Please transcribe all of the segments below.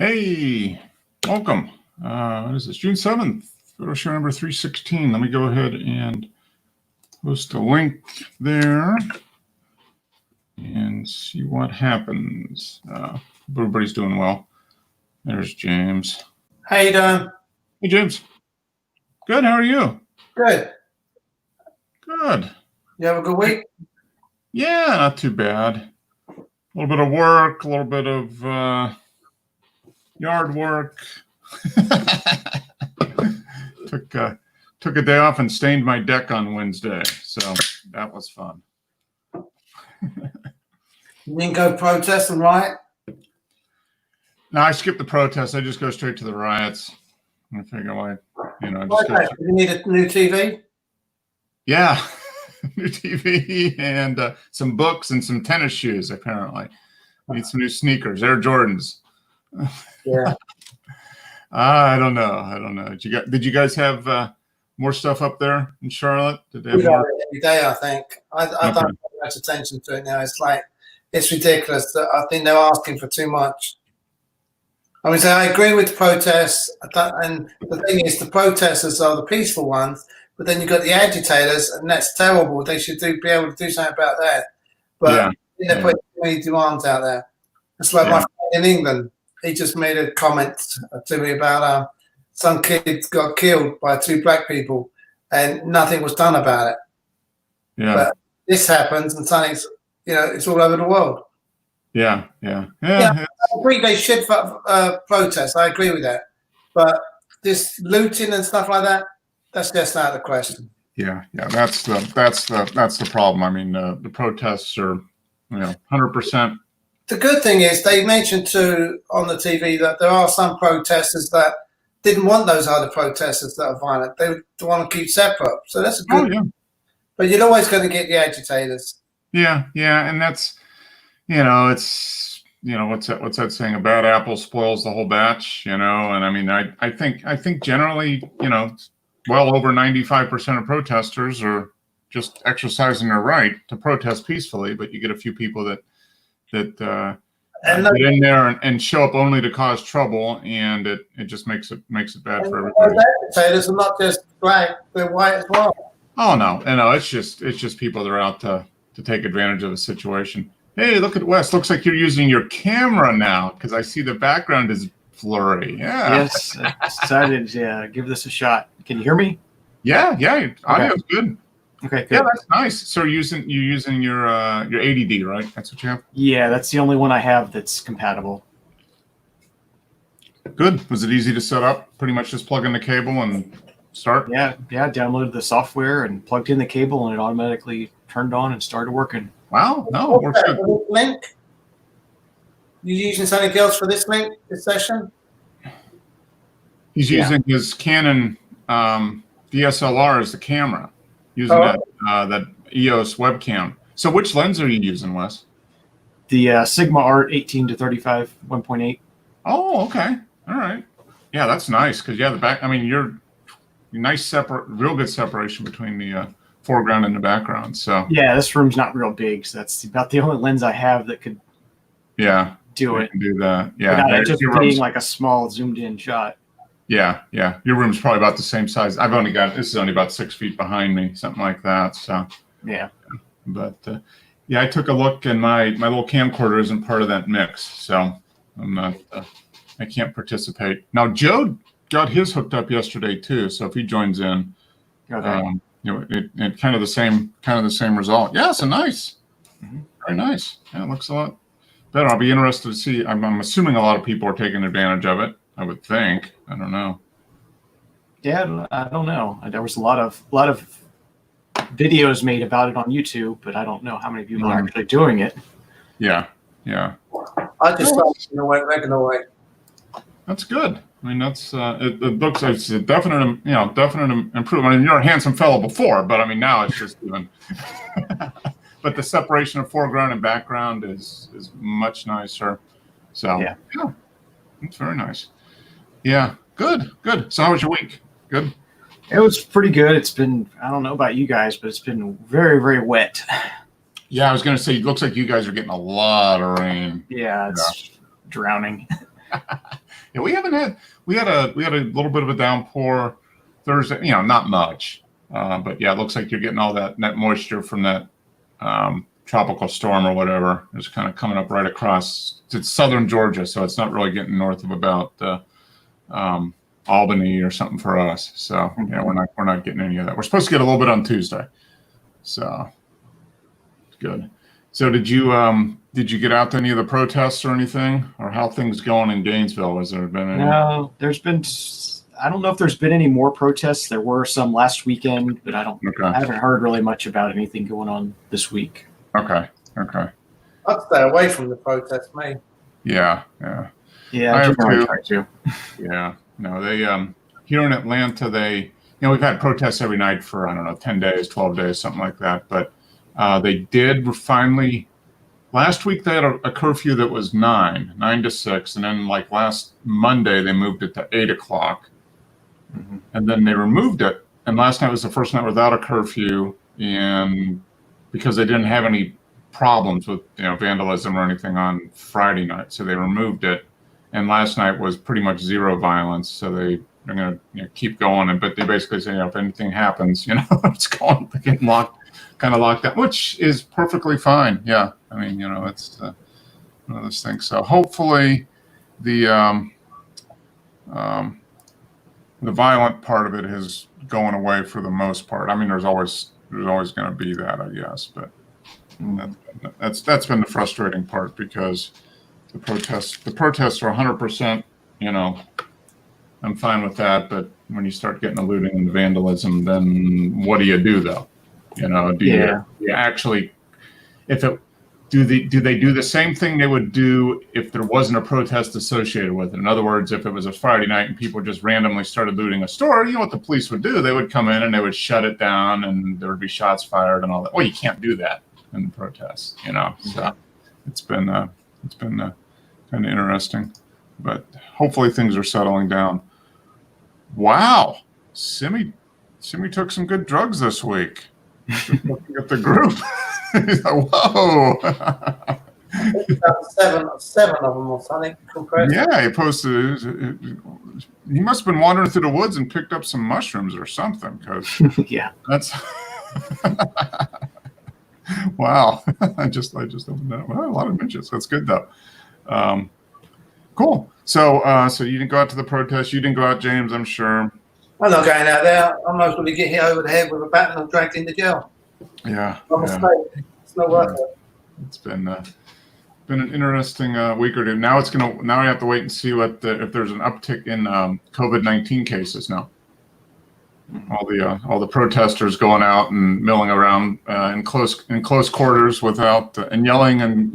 Hey, welcome. What is this? June 7th, photo show number 316. Let me go ahead and post a link there and see what happens. Hope everybody's doing well. There's James. How you doing? Hey, James. Good. How are you? Good. Good. You have a good week? Yeah, not too bad. A little bit of work, a little bit of yard work. Took a day off and stained my deck on Wednesday, so that was fun. You didn't go protest and riot? No, I skipped the protest. I just go straight to the riots. I figure, like, Okay. You need a new TV? Yeah, new TV and some books and some tennis shoes. Apparently, need some new sneakers, Air Jordans. Yeah. I don't know. Did you guys have more stuff up there in Charlotte? Did they have We got more? it every day, I think. I don't pay much attention to it now. It's ridiculous. I think they're asking for too much. I mean, so I agree with the protests, and the thing is, the protesters are the peaceful ones, but then you've got the agitators, and that's terrible. They should be able to do something about that. But they're putting too many demands out there. It's like my friend in England. He just made a comment to me about some kid got killed by two black people, and nothing was done about it. Yeah. But this happens, and something's, it's all over the world. Yeah. I agree they should protest. I agree with that. But this looting and stuff like that, that's just out of the question. Yeah. That's the problem. I mean, the protests are, 100%. The good thing is they mentioned too on the TV that there are some protesters that didn't want those other protesters that are violent. They want to keep separate. So that's a good. But you're always going to get the agitators. Yeah, and that's, it's, what's that saying? A bad apple spoils the whole batch, and I mean, I think generally, well over 95% of protesters are just exercising their right to protest peacefully, but you get a few people that get in there and show up only to cause trouble, and it just makes it bad for everybody. Agitators are not just black; they're white as well. Oh no, it's just people that are out to take advantage of the situation. Hey, look at Wes. Looks like you're using your camera now, because I see the background is blurry. Yeah. Yes, I decided to give this a shot. Can you hear me? Yeah. Audio's good. Okay, good. Yeah, that's nice. So you're using your ADD, right? That's what you have? Yeah, that's the only one I have that's compatible. Good. Was it easy to set up? Pretty much just plug in the cable and start? Yeah. Downloaded the software and plugged in the cable, and it automatically turned on and started working. Wow. No, it works good. Link? You using something else for this link, this session? He's using his Canon DSLR as the camera, using that EOS webcam. So which lens are you using, Wes? The Sigma Art 18-35 1.8. Oh, okay. All right. Yeah, that's nice, because the back. I mean, you're nice real good separation between the foreground and the background. So yeah, this room's not real big, so that's about the only lens I have that could do it. Can do that. Yeah, without it just being like a small zoomed in shot. Yeah. Your room's probably about the same size. This is only about 6 feet behind me, something like that. So yeah. But I took a look, and my little camcorder isn't part of that mix, so I'm not. I can't participate. Now Joe got his hooked up yesterday too, so if he joins in, it kind of the same result. Yeah, so nice. Mm-hmm. Very nice. Yeah, it looks a lot better. I'll be interested to see. I'm assuming a lot of people are taking advantage of it. I would think. I don't know. Yeah, I don't know. There was a lot of videos made about it on YouTube, but I don't know how many people are actually doing it. Yeah. I just started regular way. That's good. I mean, that's it looks like it's a definite improvement. I mean, you're a handsome fellow before, but I mean now it's just even. But the separation of foreground and background is much nicer. So yeah, it's very nice. Yeah, good. So how was your week? Good. It was pretty good. It's been, I don't know about you guys, but it's been very, very wet. Yeah, I was going to say, it looks like you guys are getting a lot of rain. Yeah, it's drowning. Yeah, we had a little bit of a downpour Thursday. Not much, but yeah, it looks like you're getting all that moisture from that tropical storm or whatever. It's kind of coming up right across. It's southern Georgia, so it's not really getting north of about Albany or something for us. So yeah, we're not getting any of that. We're supposed to get a little bit on Tuesday, so good. So did you get out to any of the protests or anything, or how things going in Gainesville? Has there been any? No, I don't know if there's been any more protests. There were some last weekend, but I haven't heard really much about anything going on this week. Okay. I'd stay away from the protests, mate. Yeah. I have generally too. try to. Yeah. No, they here in Atlanta, we've had protests every night for, I don't know, 10 days, 12 days, something like that. But they did finally, last week they had a curfew that was 9 to 6. And then like last Monday, they moved it to 8 o'clock. Mm-hmm. And then they removed it. And last night was the first night without a curfew. And because they didn't have any problems with vandalism or anything on Friday night. So they removed it. And last night was pretty much zero violence. So they're going to keep going. But they basically say, if anything happens, it's going to get kind of locked down, which is perfectly fine. Yeah. I mean, it's one of those things. So hopefully the violent part of it is going away for the most part. I mean, there's always going to be that, I guess, but that's been the frustrating part, because the protests are 100%, I'm fine with that. But when you start getting the looting and the vandalism, then what do you do though? Do you actually, do they do the same thing they would do if there wasn't a protest associated with it? In other words, if it was a Friday night and people just randomly started looting a store, what the police would do? They would come in and they would shut it down, and there would be shots fired and all that. Well, you can't do that in the protests, So it's been kind of interesting, but hopefully things are settling down. Wow, Simi took some good drugs this week. Just looking at the group. He's like, whoa. Seven of them or something. Yeah, he posted. He must have been wandering through the woods and picked up some mushrooms or something. Because that's wow. I just opened that. Well, a lot of mentions. That's good though. Cool. So you didn't go out to the protest. You didn't go out, James, I'm sure. I'm not going out there. I'm most going to get hit over the head with a bat and I'm dragged into jail. Yeah. It's not worth it. It's been an interesting week or two. Now we have to wait and see if there's an uptick in COVID-19 cases now. All the protesters going out and milling around in close quarters without and yelling and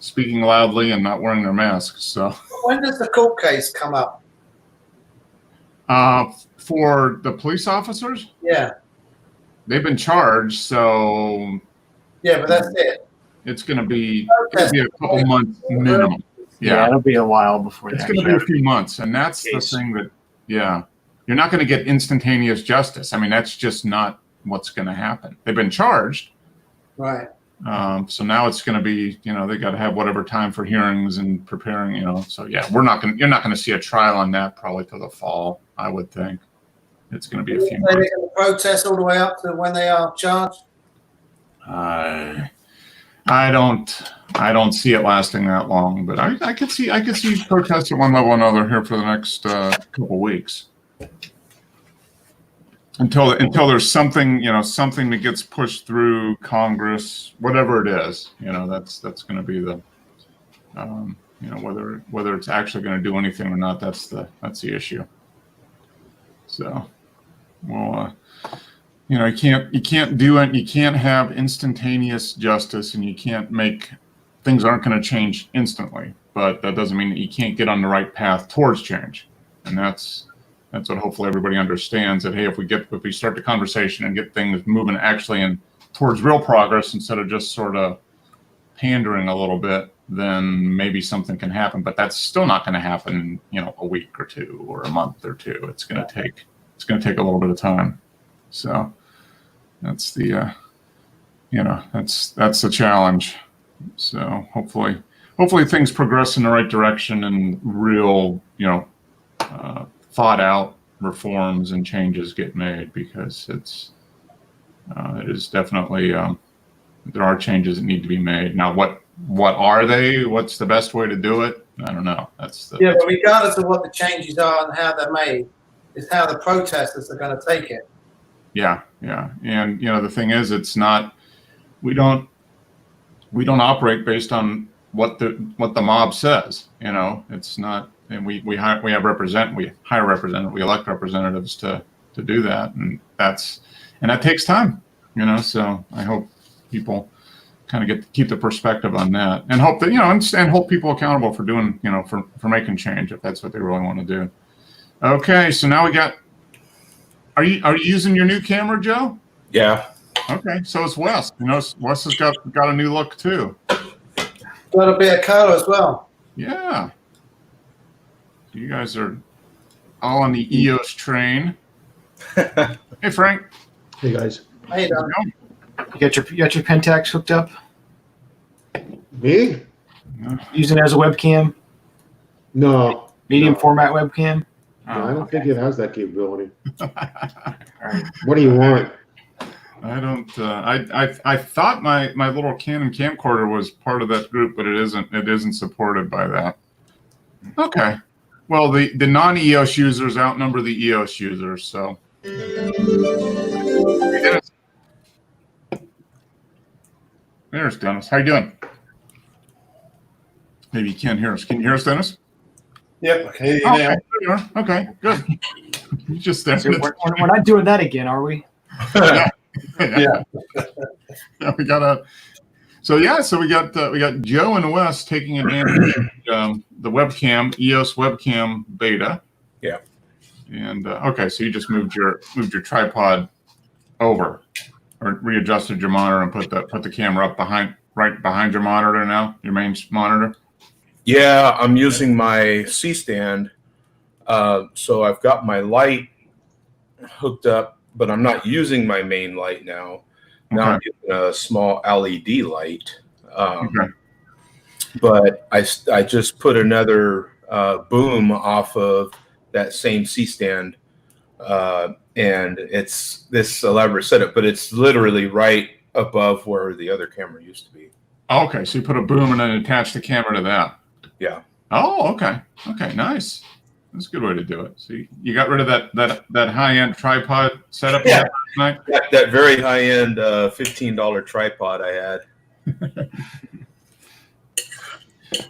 speaking loudly and not wearing their masks. So when does the court case come up? For the police officers? Yeah. They've been charged, so yeah, but that's it. It's going to be a couple months minimum. Yeah, it'll be a while before it's going to be a few months, and that's the thing that you're not going to get instantaneous justice. I mean, that's just not what's going to happen. They've been charged, right? So now it's going to be they got to have whatever time for hearings and preparing. So yeah, you're not going to see a trial on that probably till the fall, I would think. It's going to be a few months. They're going to protest all the way up to when they are charged. I don't see it lasting that long, but I could see protests at one level or another here for the next couple weeks until there's something something that gets pushed through Congress, whatever it is. That's going to be the whether it's actually going to do anything or not. That's the issue. So, well, you can't do it. You can't have instantaneous justice, and you can't things aren't going to change instantly. But that doesn't mean that you can't get on the right path towards change. And that's what hopefully everybody understands, that hey, if we start the conversation and get things moving actually towards real progress instead of just sort of pandering a little bit, then maybe something can happen. But that's still not going to happen in a week or two or a month or two. It's going to take a little bit of time. So that's the that's the challenge. So hopefully hopefully things progress in the right direction and real, thought out reforms and changes get made, because it is definitely, there are changes that need to be made. Now, what are they? What's the best way to do it? I don't know. Yeah, but regardless of what the changes are and how they're made, it's how the protesters are going to take it. Yeah. And the thing is, it's not, we don't operate based on what the mob says. It's not, and we hire we elect representatives to do that, and that takes time. So I hope people kind of keep the perspective on that, and hope that and hold people accountable for doing for making change if that's what they really want to do. Okay, so now we got. Are you using your new camera, Joe? Yeah. Okay, so it's Wes. Wes has got a new look too. Got a bit of color as well. Yeah. You guys are all on the EOS train. Hey, Frank. Hey guys. Hey, Don. You got your Pentax hooked up, Me? using it as a webcam, No. medium No. format webcam. No, I don't think it has that capability. All right. What do you want? I don't. I thought my little Canon camcorder was part of that group, but it isn't. It isn't supported by that. Okay. Well, the non-EOS users outnumber the EOS users, so. Dennis. There's Dennis. How you doing? Maybe you can't hear us. Can you hear us, Dennis? Yep, I can hear you Oh, now. okay, there you are. Okay, good. You just So standing. we're not doing that again, are we? Yeah. Yeah. Yeah, we got Joe and Wes taking advantage of the webcam, EOS webcam beta. Yeah. And okay, so you just moved your tripod over, or readjusted your monitor and put the camera up right behind your monitor now, your main monitor. Yeah, I'm using my C-stand. So I've got my light hooked up, but I'm not using my main light now. Now I'm using a small LED light. Okay. But I just put another boom off of that same C-stand. And it's this elaborate setup, but it's literally right above where the other camera used to be. Okay, so you put a boom and then attach the camera to that. Yeah. Oh, okay. Okay, nice. That's a good way to do it. So you got rid of that high-end tripod setup Yeah. last night? That very high-end $15 tripod I had.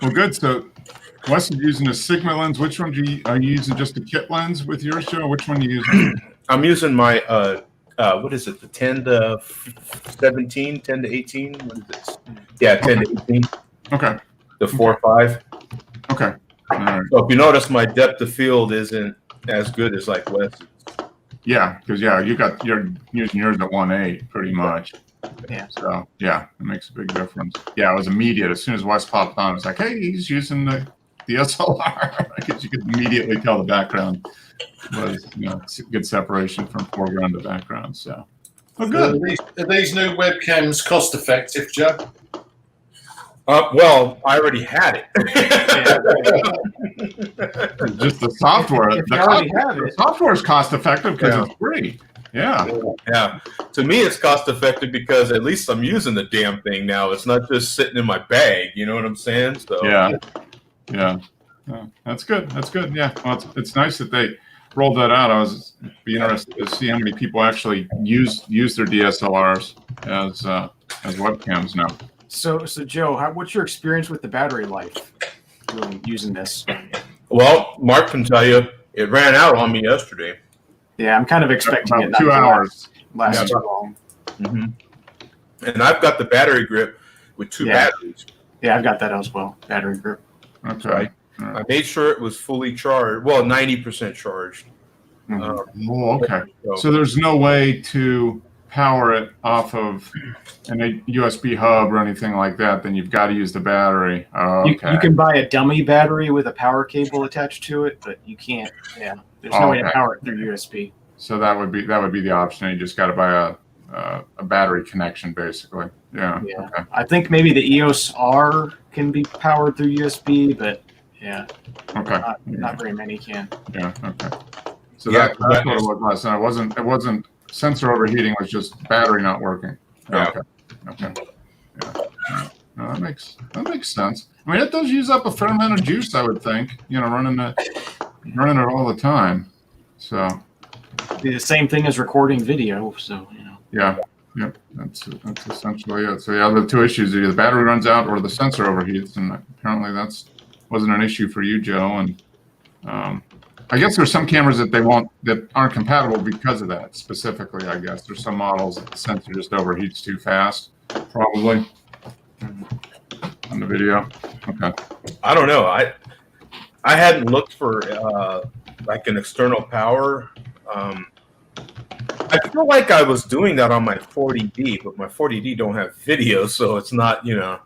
Well, good. So Wes is using a Sigma lens. Which one are you using? Just a kit lens with yours, Joe? Which one are you using? I'm using my what is it? The 10 to 17, 10 to 18. What is this? Yeah, 10 to 18. Okay. The 4.5. Okay. All right. So if you notice, my depth of field isn't as good as like Wes. Yeah, because you're using yours at 1.8 pretty much. Yeah. So yeah, it makes a big difference. Yeah, it was immediate. As soon as Wes popped on, it's like, hey, he's using the DSLR. Because you could immediately tell the background was good separation from foreground to background. So, oh, good. Are these new webcams cost effective, Joe? Well, I already had it. Just the software. If you already have it. The software is cost effective because it's free. Yeah. Yeah. To me, it's cost effective because at least I'm using the damn thing now. It's not just sitting in my bag. You know what I'm saying? So Yeah. That's good. That's good. Yeah. Well, it's nice that they rolled that out. I was be interested to see how many people actually use their DSLRs as webcams now. So Joe, what's your experience with the battery life using this? Well, Mark can tell you, it ran out on me yesterday. Yeah, I'm kind of expecting About it not 2 to hours. last Yeah. too long. Mm-hmm. And I've got the battery grip with two Yeah. batteries. Yeah, I've got that as well. Battery grip. Okay. Right. I made sure it was fully charged. Well, 90% charged. Oh, okay. So there's no way to power it off of a USB hub or anything like that. Then you've got to use the battery. Oh, You okay. can buy a dummy battery with a power cable attached to it, but you can't. Yeah, there's no way to Okay. power it through USB. So that would be the option. You just got to buy a battery connection, basically. Yeah. Yeah. Okay. I think maybe the EOS R can be powered through USB, but yeah, Okay. not very many can. Yeah. Okay. So Yeah, that's what it was last night. It wasn't sensor overheating. It was just battery not working. Yeah. Okay. Okay. Yeah. No, that makes sense. I mean, it does use up a fair amount of juice, I would think. You know, running it all the time. So The same thing as recording video, so you know. yeah. Yep. That's essentially it. So yeah, the two issues: either the battery runs out or the sensor overheats, and apparently that's wasn't an issue for you, Joe. And I guess there's some cameras that aren't compatible because of that specifically. I guess there's some models that the sensor just overheats too fast, probably on the video. Okay. I don't know. I hadn't looked for like an external power. I feel like I was doing that on my 40D, but my 40D don't have video, so it's not, you know.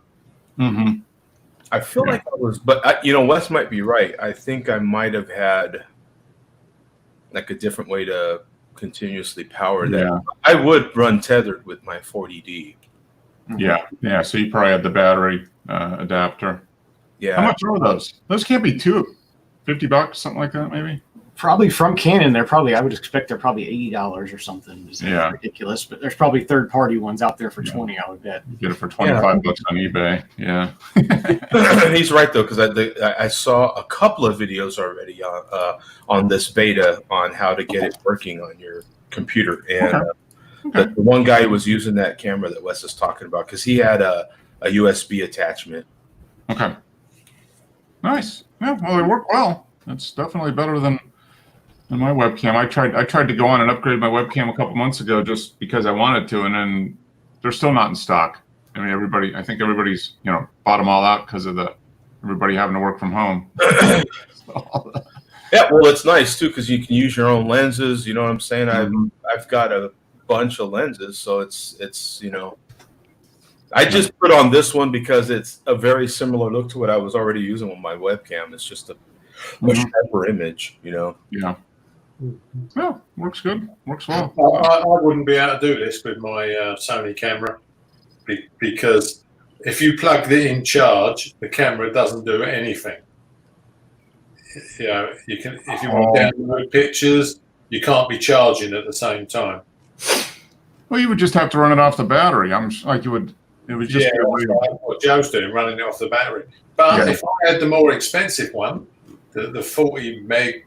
Mm-hmm. I feel Yeah. like I was, but Wes might be right. I think I might have had like a different way to continuously power that. Yeah. I would run tethered with my 40D. Yeah. Yeah. So you probably had the battery adapter. How Yeah. much are those? Those can't be $50, something like that, maybe. Probably from Canon, I would expect they're probably $80 or something. It's Yeah. ridiculous, but there's probably third-party ones out there for Yeah. 20. I would bet. You get it for $25 on eBay. Yeah. He's right though, because I saw a couple of videos already on this beta on how to get it working on your computer, and Okay. the one guy was using that camera that Wes is talking about because he had a USB attachment. Okay. Nice. Yeah. Well, they work well. That's definitely better than my webcam. I tried to go on and upgrade my webcam a couple months ago just because I wanted to, and then they're still not in stock. I mean, I think everybody's bought them all out because of everybody having to work from home. Yeah, well, it's nice too because you can use your own lenses. You know what I'm saying? Mhm. I've got a bunch of lenses, so it's I just put on this one because it's a very similar look to what I was already using with my webcam. It's just a Mhm. sharper image, you know. Yeah. Yeah. Works good. Works well. I wouldn't be able to do this with my Sony camera because if you plug it in charge, the camera doesn't do anything. You know, you can if you want to download pictures, you can't be charging at the same time. Well, you would just have to run it off the battery. I'm like you would. It was just. Yeah, that's right. What Joe's doing, running it off the battery. But Yeah. if I had the more expensive one, the 40 meg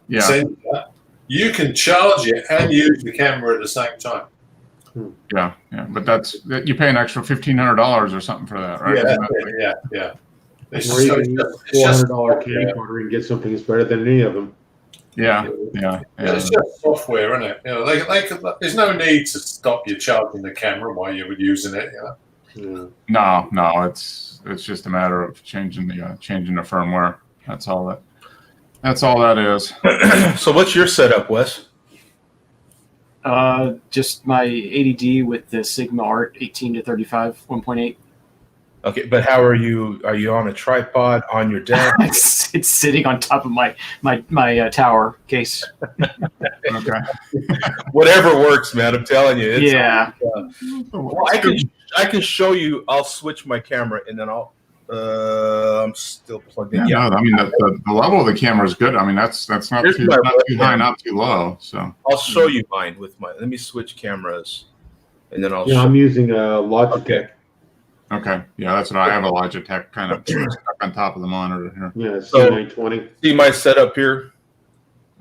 Yeah. sensor, you can charge it and use the camera at the same time. Yeah. Yeah. But you pay an extra $1,500 or something for that, right? Yeah. It's Or you so- can it's just- $400 camcorder and get something that's better than any of them. Yeah. It's just software, isn't it? You know, there's no need to stop you charging the camera while you were using it. You know? Yeah. No, it's just a matter of changing the firmware. That's all that is. So what's your setup, Wes? Just my 80D with the Sigma Art 18 to 35 1.8. Okay, but how are you? Are you on a tripod on your desk? it's sitting on top of my tower case. Okay. Whatever works, man. I'm telling you. It's, Yeah. Well, I can show you. I'll switch my camera and then I'm still plugged in. Yeah. No, I mean the level of the camera is good. I mean that's not Here's too my high, webcam. not too low. So I'll show you mine with my. Let me switch cameras, and then I'll. Yeah, show I'm using a Logitech. okay, yeah, that's what I have a Logitech kind of stuck on top of the monitor here. Yeah, So- C920. See my setup here.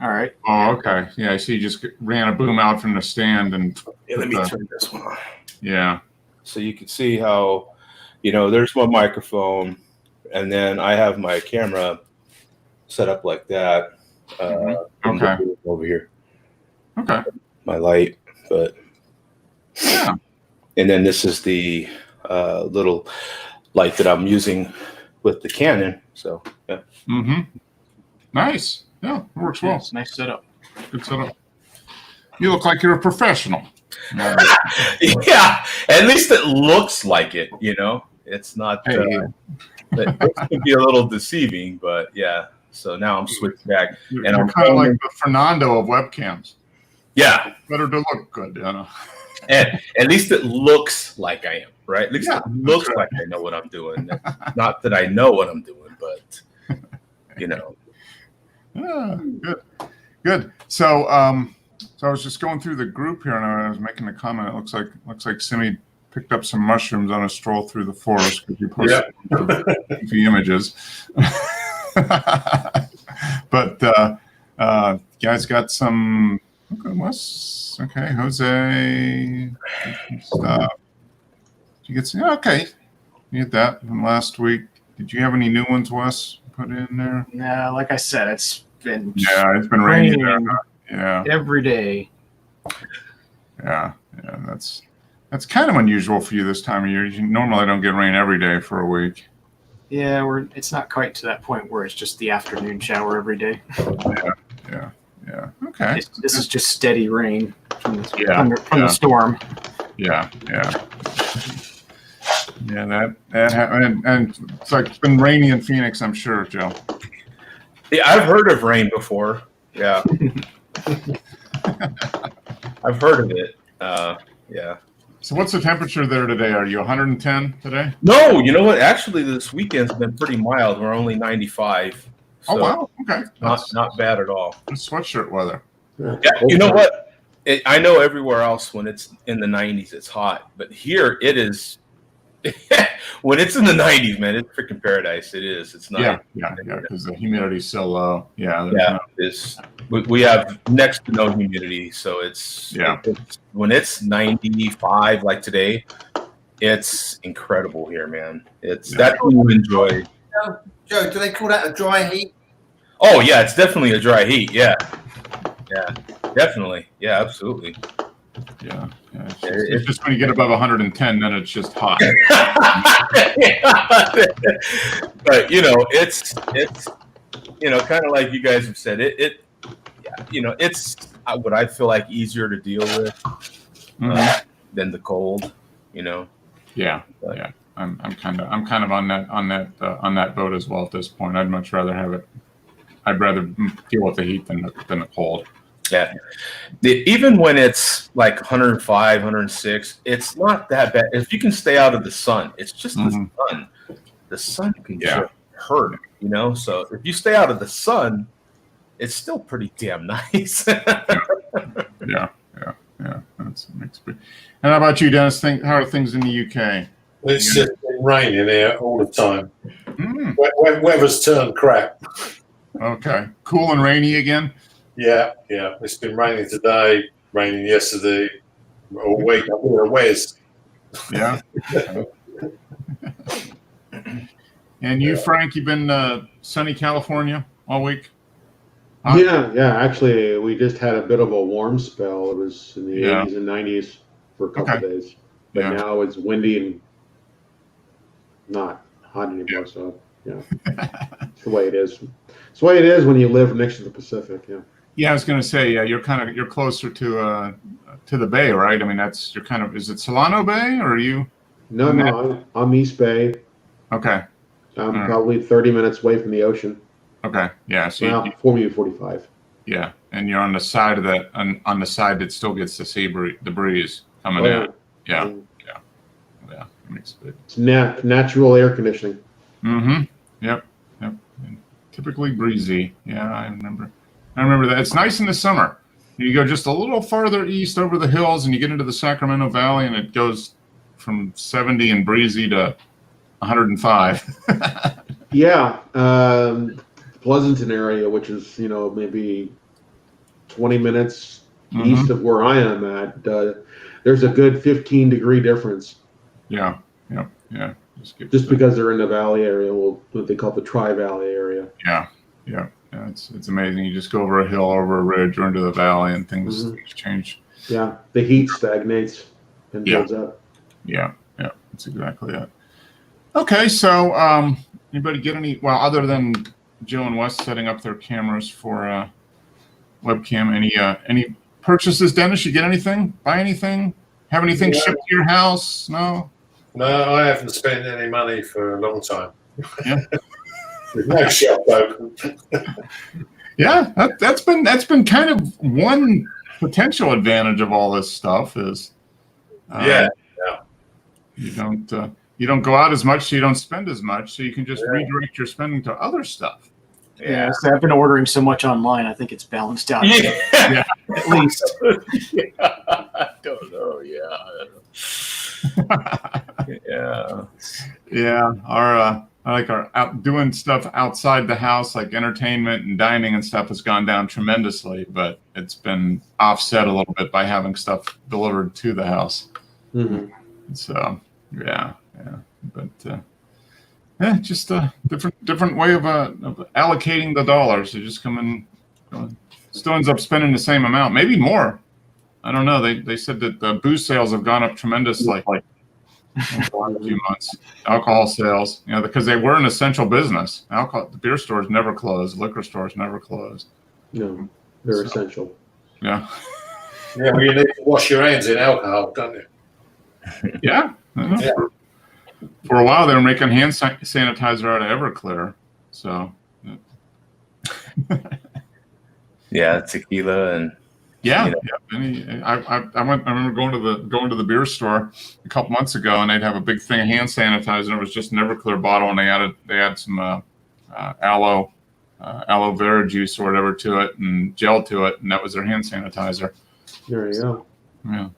All right. Oh, okay. Yeah, I see. You just ran a boom out from the stand, and Yeah, let me turn this one on. yeah, So you can see how, there's my microphone, and then I have my camera set up like that. Okay. Over here, okay, my light, but yeah, and then this is the little light that I'm using with the Canon. So yeah. mm-hmm. Nice. Yeah, it works well. It's a nice setup. Good setup. You look like you're a professional. Yeah, at least it looks like it. It's not. Hey, It can be a little deceiving, but yeah. So now I'm switched back. you're and I'm kind of like filming- the Fernando of webcams. Yeah, Better to look good, you know. And at least it looks like I am, right? At least Yeah, it looks that's right. like I know what I'm doing. Not that I know what I'm doing, but you know. Yeah, good. So, so I was just going through the group here, and I was making a comment. It looks like Simi picked up some mushrooms on a stroll through the forest because you posted the images. But you guys got some. Okay, Wes. Okay, Jose. Stuff. Did you get some? Okay, you get that from last week. Did you have any new ones, Wes? Put in there. Yeah, like I said, it's been Yeah, it's been raining. raining Yeah, every day. yeah. That's kind of unusual for you this time of year. You normally don't get rain every day for a week. Yeah, it's not quite to that point where it's just the afternoon shower every day. Yeah. Okay. This is just steady rain from Yeah. the storm. Yeah. That happened, and it's been rainy in Phoenix, I'm sure, Joe. Yeah, I've heard of rain before. Yeah. I've heard of it. Yeah. So what's the temperature there today? Are you 110 today? No, you know what? Actually, this weekend's been pretty mild. We're only 95. Oh So wow. Okay. not bad at all. That's sweatshirt weather. Yeah, you know what? I know everywhere else when it's in the 90s, it's hot, but here it is. When it's in the 90s, man, it's freaking paradise. It is. It's not. Yeah. Because the humidity's so low. Yeah. Yeah, we have next to no humidity, so it's when it's 95 like today, it's incredible here, man. That's what you enjoy. Joe, do they call that a dry heat? Oh yeah, it's definitely a dry heat. Yeah, definitely. Yeah, absolutely. Yeah. It's just when you get above 110, then it's just hot. But it's kind of like you guys have said. It's what I feel like easier to deal with than the cold. Yeah. I'm kind of on that boat as well at this point. I'd much rather have it. I'd rather deal with the heat than the cold. Yeah. Even when it's like 105, 106, it's not that bad. If you can stay out of the sun, it's just the sun. The sun can just hurt, So if you stay out of the sun, it's still pretty damn nice. Yeah. That's makes good. And how about you, Dennis? How are things in the UK? It's just been raining here all the time. Mm. Weather's turned crap. Okay. Cool and rainy again? Yeah. It's been raining today, raining yesterday, all week. I don't know where's. Yeah. And you, Frank, you've been sunny California all week? Huh? Yeah. Actually, we just had a bit of a warm spell. It was in the 80s and 90s for a couple of days. But now it's windy and not hot anymore. So, it's the way it is. It's the way it is when you live next to the Pacific. Yeah. Yeah, I was going to say, you're closer to the bay, right? I mean, is it Solano Bay or are you? No, I'm East Bay. Okay. I'm probably 30 minutes away from the ocean. Okay. Yeah. So 45. Yeah, and you're on the side of that on the side that still gets the sea the breeze coming in. Yeah. It makes it. It's natural air conditioning. Mm-hmm. Yep. And typically breezy. Yeah, I remember that. It's nice in the summer. You go just a little farther east over the hills, and you get into the Sacramento Valley, and it goes from 70 and breezy to 105. Yeah, Pleasanton area, which is maybe 20 minutes east of where I am at. There's a good 15-degree difference. Yeah. Just because they're in the valley area, what they call the Tri-Valley area. Yeah. It's amazing. You just go over a hill, over a ridge, or into the valley, and things change. Yeah, the heat stagnates and builds up. Yeah, that's exactly it. Okay, so anybody get any? Well, other than Joe and Wes setting up their cameras for webcam, any purchases? Dennis, you get anything? Buy anything? Have anything shipped to your house? No. No, I haven't spent any money for a long time. Yeah. There's no shop open. Yeah, that's been kind of one potential advantage of all this stuff is, Yeah. You don't go out as much, so you don't spend as much, so you can just redirect your spending to other stuff. Yeah, so I've been ordering so much online. I think it's balanced out Yeah. at least. I don't know. Yeah. Yeah, our doing stuff outside the house, like entertainment and dining and stuff, has gone down tremendously, but it's been offset a little bit by having stuff delivered to the house. Mhm. So yeah, but just a different way of allocating the dollars. They just come in, still ends up spending the same amount, maybe more. I don't know. They said that the booze sales have gone up tremendously in the last few months. Alcohol sales, because they were an essential business. The beer stores never closed. Liquor stores never closed. No, they're So- essential. Yeah, Yeah, well, you need to wash your hands in alcohol, don't you? yeah. Yeah. For a while, they were making hand sanitizer out of Everclear. So Yeah, tequila and yeah, You know. I remember going to the beer store a couple months ago, and they'd have a big thing of hand sanitizer. And it was just an Everclear bottle, and they had some aloe vera juice or whatever to it, and gel to it, and that was their hand sanitizer. There you go. Yeah,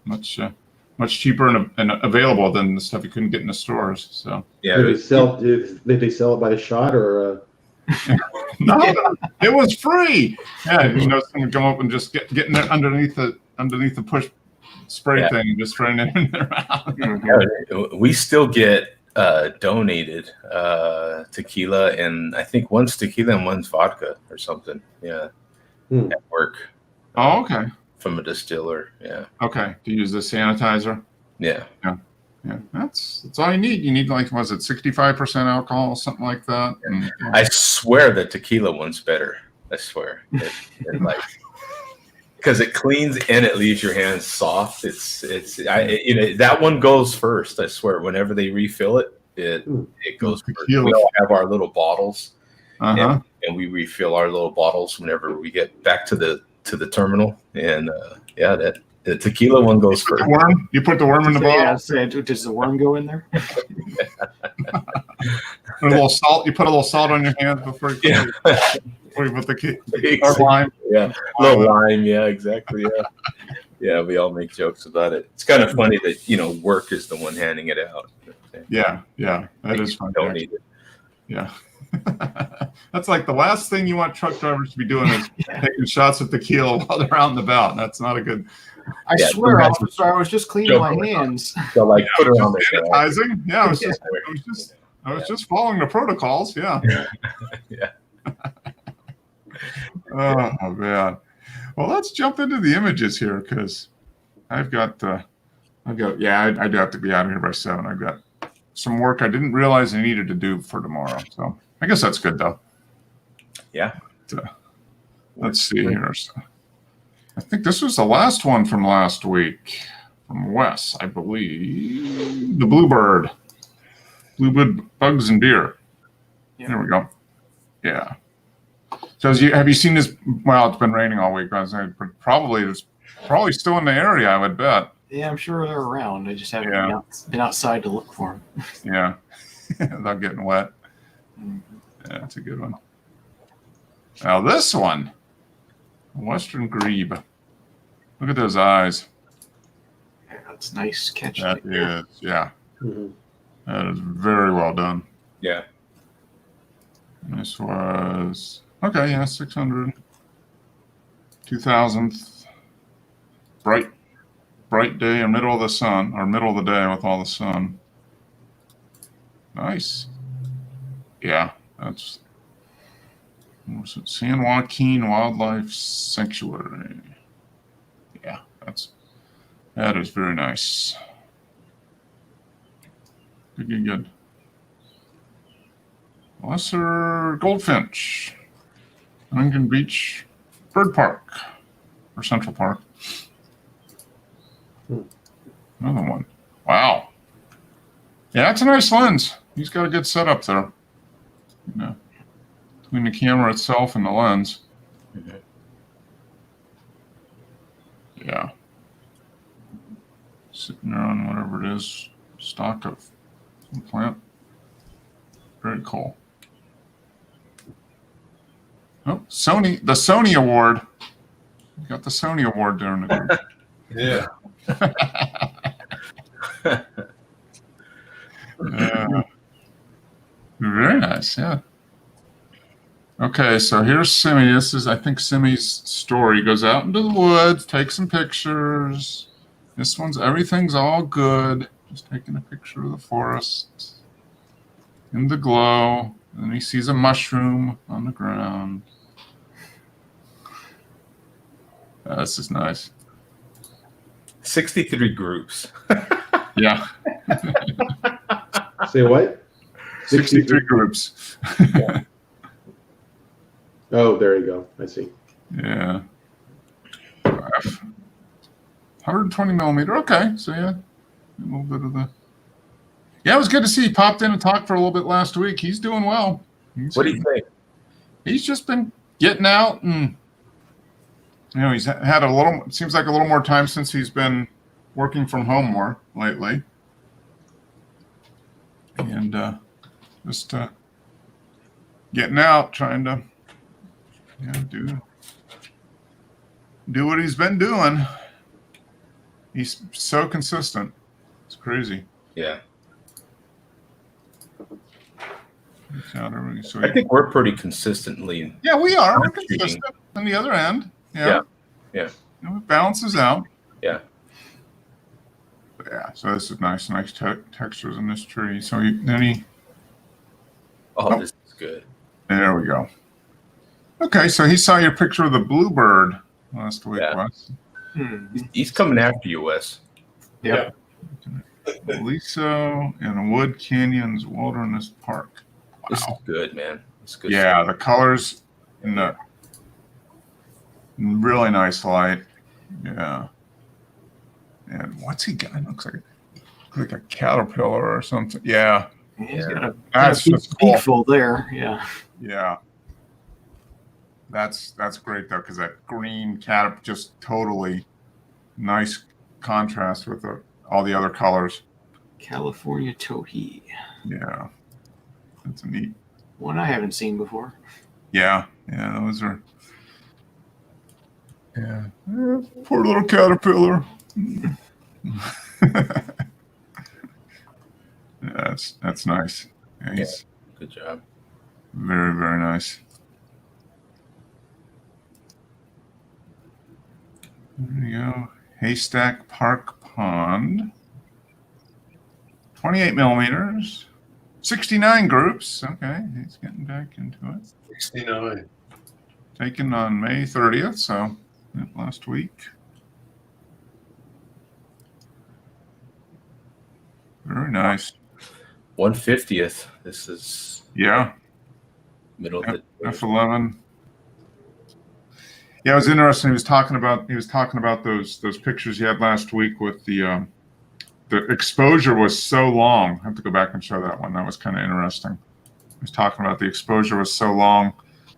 much cheaper and available than the stuff you couldn't get in the stores. So yeah, Did they sell it by the shot or? no, it was free. Yeah, someone come up and just getting there underneath the push spray Yeah. thing and just spraying it in their mouth. yeah, we still get donated tequila, and I think one's tequila and one's vodka or something. Yeah, Hmm. at work Oh, okay. from a distiller. Yeah, Okay. To use the sanitizer. yeah. Yeah, that's all you need. You need, like, was it 65% alcohol, something like that? And, I swear the tequila one's better. I swear, like because it cleans and it leaves your hands soft. That one goes first. I swear. Whenever they refill it, it goes first. Tequila. We all have our little bottles, uh-huh. and we refill our little bottles whenever we get back to the terminal. And the tequila one goes first. You put the worm in the Yeah, bottle. does the worm go in there? A little salt. You put a little salt on your hands before you put or lime. Yeah, little lime. Yeah, exactly. Yeah, yeah. We all make jokes about it. It's kind of funny that work is the one handing it out. Yeah, that is funny. Don't need it. Yeah. That's like the last thing you want truck drivers to be doing is taking shots of tequila while they're out and about. That's not a good. I Yeah, swear, sometimes- officer, I was just cleaning my hands. So like put it on the Sanitizing. Yeah, I was just following the protocols. Yeah. Yeah. Oh man. Well, let's jump into the images here because I'd do have to be out of here by 7. I've got some work I didn't realize I needed to do for tomorrow. So I guess that's good though. Yeah. Let's see here. So, I think this was the last one from last week from Wes, I believe. The Bluebird Bugs and Beer. Yeah. There we go. Yeah. So have you seen this? Well, it's been raining all week. It's probably still in the area, I would bet. Yeah, I'm sure they're around. I just haven't Yeah. been outside to look for them. Yeah. Without getting wet. Yeah, that's a good one. Now this one, Western Grebe. Look at those eyes. Yeah, that's nice catch. That is, yeah. Mhm. That is very well done. Yeah. This was, okay, yeah, 600. 2000th. Bright day or middle of the sun, or middle of the day with all the sun. Nice. Yeah, that's what's it, San Joaquin Wildlife Sanctuary. Yeah, that is very nice. Good. Lesser Goldfinch, Huntington Beach Bird Park, or Central Park. Another one. Wow. Yeah, that's a nice lens. He's got a good setup there. Between the camera itself and the lens. Yeah. sitting there on whatever it is, stock of some plant. Very cool. Oh, Sony, the Sony Award. We got the Sony Award there in the group. Yeah. Very nice, yeah. Okay, so here's Simi. This is, I think, Simi's story. He goes out into the woods, takes some pictures. This one's, everything's all good. Just taking a picture of the forest in the glow. And he sees a mushroom on the ground. This is nice. 63 groups. Yeah. Say what? 63 groups. Oh, there you go. I see. Yeah. 120 millimeter. Okay. So, yeah. A little bit of the. Yeah, it was good to see he popped in and talked for a little bit last week. He's doing well. What do you think? He's just been getting out and, he's had a little, it seems like a little more time since he's been working from home more lately. And just getting out, trying to do what he's been doing. He's so consistent. It's crazy. Yeah. So I think we're pretty consistently. yeah, we are. We're Intriguing. consistent on the other end. Yeah. It balances out. Yeah. But yeah, so this is nice textures in this tree. So Oh, this is good. there we go. Okay, so he saw your picture of the bluebird last week, Yeah. Wes. He's coming after you, Wes. Yep. Liso and Wood Canyons Wilderness Park. This is Wow. good, man. It's good. Yeah, the colors in the really nice light. Yeah. And what's he got? It looks like a caterpillar or something. Yeah. He's got a That's big just cool. beakful there. Yeah. Yeah. That's great though, because that green cat just totally nice contrast with all the other colors. California towhee. Yeah. That's a neat. One I haven't seen before. Yeah. Yeah, those are. Yeah. Poor little caterpillar. That's nice. Yeah, he's Good job. very, very nice. There you go. Haystack Park Pond. 28 millimeters. 69 groups. Okay, he's getting back into it. 69. Taken on May 30th, so last week. Very nice. 150th. This is Yeah, middle of the F11. Yeah, it was interesting. He was talking about those pictures he had last week with the exposure was so long. I have to go back and show that one. That was kind of interesting. He was talking about the exposure was so long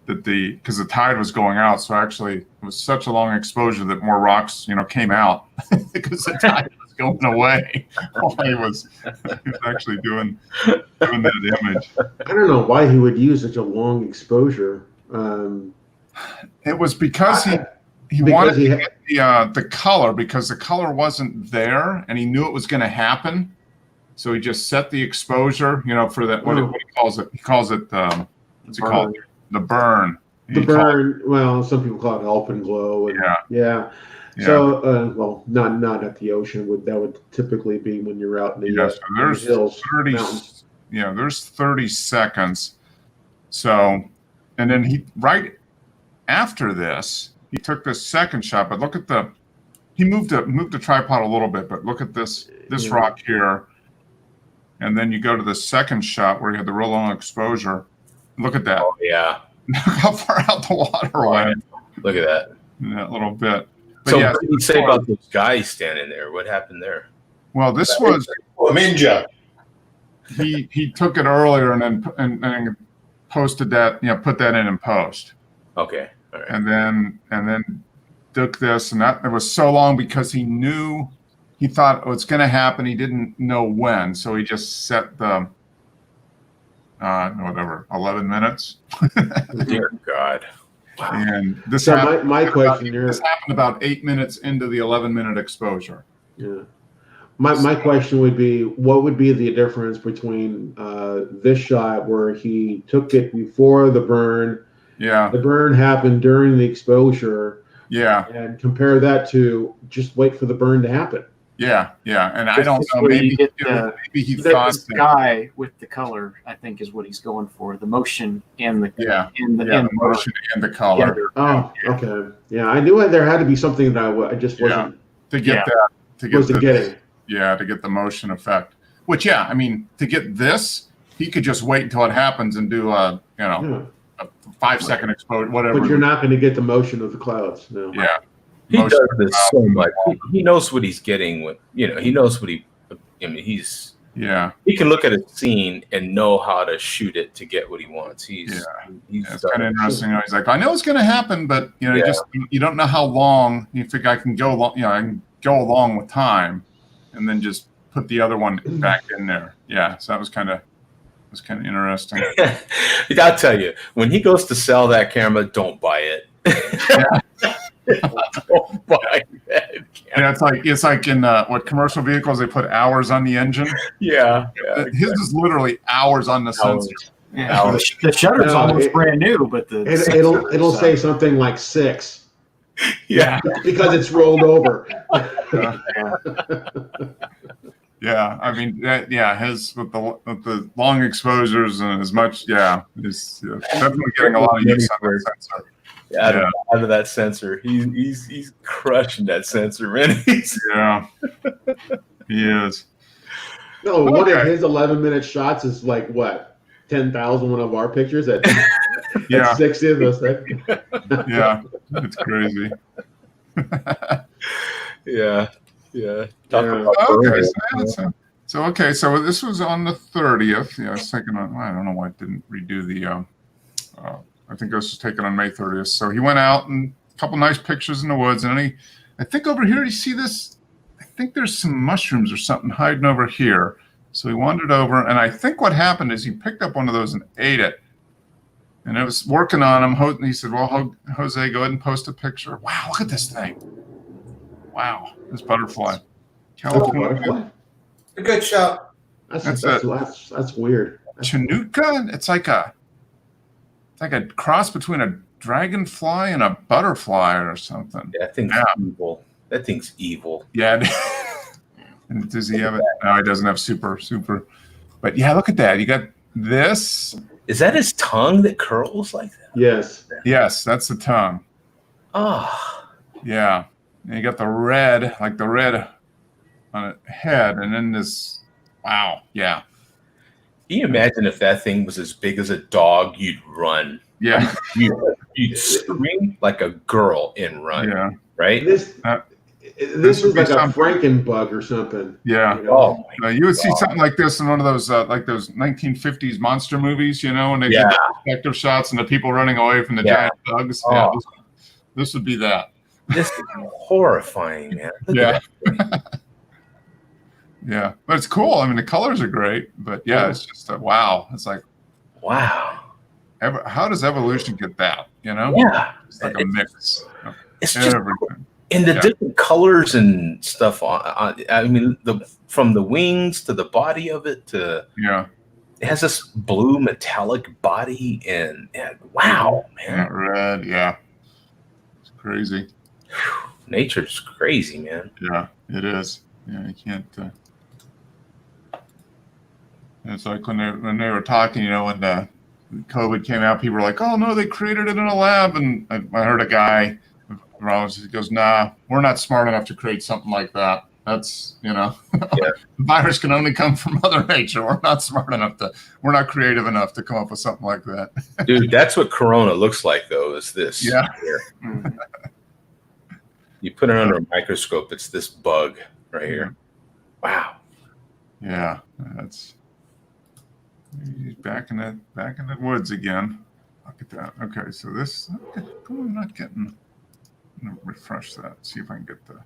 that because the tide was going out, so actually it was such a long exposure that more rocks, came out because the tide was going away while he was actually doing that image. I don't know why he would use such a long exposure. It was because he Because wanted he to get the color, because the color wasn't there and he knew it was going to happen. So he just set the exposure, for that. What he calls it? He calls it what's he called? The burn. The burn. Well, some people call it alpenglow. And, yeah. So, well, not at the ocean. That would typically be when you're out in the, so there's in the hills, 30. mountains. Yeah, there's 30 seconds. So, and then right after this, he took this second shot. But look at he moved the tripod a little bit. But look at this rock here. And then you go to the second shot where you had the real long exposure. Look at that. Oh, yeah. Look how far out the water went Look at that. in that little bit. But So yeah, what did you say about those guys standing there? What happened there? well, this was Oh, Minja. he took it earlier and then posted that, put that in post. Okay. All right. And then took this, and that it was so long because he knew he thought, oh, it's going to happen. He didn't know when, so he just set the whatever 11 minutes. Dear God. Wow. And this So happened, my question here. this happened about 8 minutes into the 11-minute exposure. Yeah. My question would be, what would be the difference between this shot where he took it before the burn, Yeah, the burn happened during the exposure, yeah, and compare that to just wait for the burn to happen? yeah. And I This don't is know. where Maybe you get the- maybe he The thought that. sky with the color, I think, is what he's going for. The motion and the Yeah, and the, yeah, and the motion and the color together. Oh, okay. Yeah, I knew there had to be something that I just wasn't to get Yeah. that to get wasn't the, getting. yeah, to get the motion effect. Which, yeah, I mean, to get this, he could just wait until it happens and do a Yeah. a 5-second exposure, whatever. But you're not going to get the motion of the clouds. No. Yeah, He Motion does this so much. He knows what he's getting with, he knows what he, I mean, yeah. he can look at a scene and know how to shoot it to get what he wants. He's It's done kind of it. interesting. He's like, I know it's going to happen, but you Yeah. just you don't know how long. You figure I can go along. I can go along with time, and then just put the other one back in there. Yeah, so that was kind of interesting. I'll tell you, when he goes to sell that camera, don't buy it. Don't buy that camera. Yeah, it's like in what commercial vehicles they put hours on the engine. Yeah. His is literally hours on the sensor. Yeah. The shutter's No, almost it- brand new, but the It'll say something like 6 Yeah. because it's rolled over. Yeah, I mean, his with the long exposures and as much, he's definitely getting a lot of use on that sensor. Out of that sensor, he's crushing that sensor, man. Yeah, he is. No, one of Okay. his 11-minute shots is like what? 10,000 one of our pictures at, Yeah. at 60 of us. That, Yeah, it's crazy. Yeah. Talk Yeah. about Okay, burning. so this was on the 30th. Yeah, I was taken on. I don't know why it didn't redo the. I think this was taken on May 30th. So he went out and a couple nice pictures in the woods, and then I think over here you see this. I think there's some mushrooms or something hiding over here. So he wandered over, and I think what happened is he picked up one of those and ate it. And it was working on him. And he said, "Well, Jose, go ahead and post a picture. Wow, look at this thing. Wow, this butterfly. California butterfly? A good shot. That's weird. Chinooka. It's like a cross between a dragonfly and a butterfly or something. That thing's Yeah. evil. That thing's evil. Yeah. And does he have it? No, he doesn't have super. But yeah, look at that. You got this. Is that his tongue that curls like that? Yes. Yes, that's the tongue. Oh, Yeah. And you got the red on its head, and then this. Wow. Yeah. can you imagine if that thing was as big as a dog? You'd run. Yeah. You'd scream like a girl and run. Yeah. Right? This This was would be like a something. Frankenbug or something. Yeah. You know? Oh my You would see God. something like this in one of those like those 1950s monster movies, when they Yeah. did the perspective shots and the people running away from the Yeah. giant bugs. Oh. Yeah, this would be that. This is horrifying, man. Look Yeah. at that. Yeah, but it's cool. I mean, the colors are great, but yeah, it's just wow. It's like, Wow. how does evolution get that? Yeah. It's like a mix of It's just everything. and the Yeah. different colors and stuff I mean, from the wings to the body of it to Yeah, it has this blue metallic body and wow, yeah, man. red. Yeah, it's crazy. Nature's crazy, man. Yeah, it is. Yeah, you can't. It's like when they were talking, when the COVID came out, people were like, "Oh no, they created it in a lab." And I heard a guy, he goes, "Nah, we're not smart enough to create something like that. That's the virus can only come from Mother Nature. We're not smart enough we're not creative enough to come up with something like that." Dude, that's what Corona looks like though, is this. Yeah. Here. Mhm. You put it under a microscope, it's this bug right here. Wow. Yeah, he's back in the woods again. Look at that. Okay, so this. I'm not getting. I'm gonna refresh that. See if I can get the.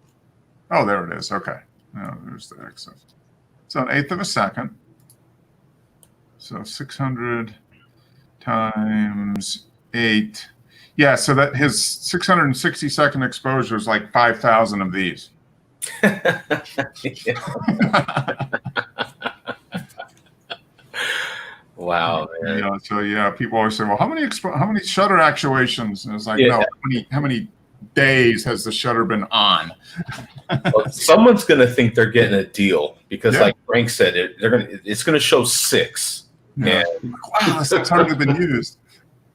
Oh, there it is. Okay. No, there's the exit. So an eighth of a second. So 600 times 8. Yeah, so that his 660-second exposure is like 5,000 of these. Wow, man. Yeah, so yeah, people always say, "Well, how many shutter actuations?" And it's like, Yeah. no, how many days has the shutter been on? Well, someone's gonna think they're getting a deal because, Yeah. like Frank said, it's gonna show 6. Yeah. Wow, this thing's hardly been used.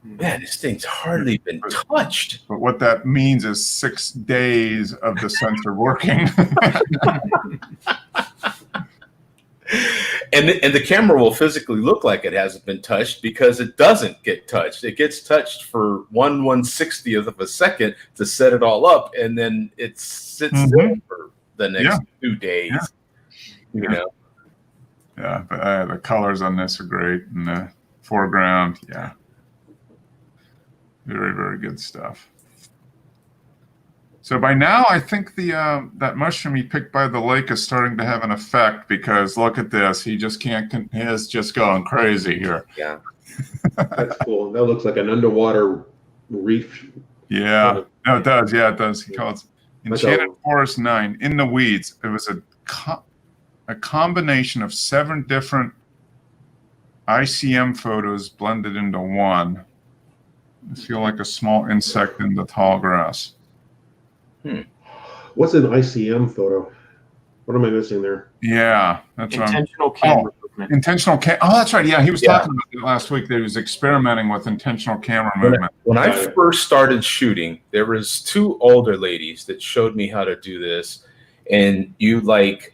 Man, this thing's hardly been touched. But what that means is 6 days of the sensor working. And the camera will physically look like it hasn't been touched because it doesn't get touched. It gets touched for 1/160th of a second to set it all up, and then it sits there for the next 2 days. Yeah. You know, Yeah, but the colors on this are great, and the foreground, yeah, very, very good stuff. So by now, I think the that mushroom he picked by the lake is starting to have an effect, because look at this, he just can't. He's just going crazy here. yeah. That's cool. That looks like an underwater reef. Yeah, no, it does. Yeah, it does. He calls it Like Enchanted a- Forest 9 in the weeds. It was a combination of 7 different ICM photos blended into one. I feel like a small insect in the tall grass. What's an ICM photo? What am I missing there? Yeah, that's what I'm, Intentional camera movement. intentional. Oh, that's right. Yeah, he was Yeah. talking about it last week. That he was experimenting with intentional camera When movement. When I Got it. first started shooting, there was 2 older ladies that showed me how to do this, and you like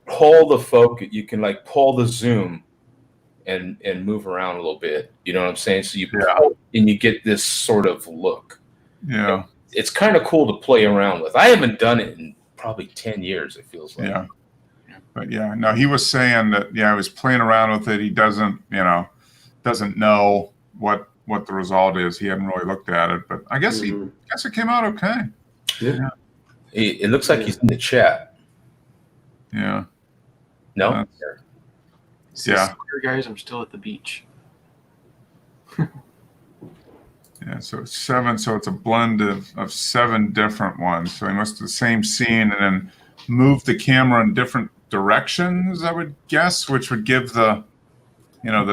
pull the focus. You can like pull the zoom and move around a little bit. You know what I'm saying? So you Yeah. pull and you get this sort of look. Yeah, It's kind of cool to play around with. I haven't done it in probably 10 years. It feels like. yeah. But yeah, no, he was saying that. Yeah, he was playing around with it. He doesn't know what the result is. He hadn't really looked at it, but I guess Mhm. it came out okay. Yeah. It looks like he's in the chat. Yeah. No. Yeah. Sorry, guys, I'm still at the beach. Yeah, so it's 7. So it's a blend of 7 different ones. So he must have the same scene and then move the camera in different directions, I would guess, which would give the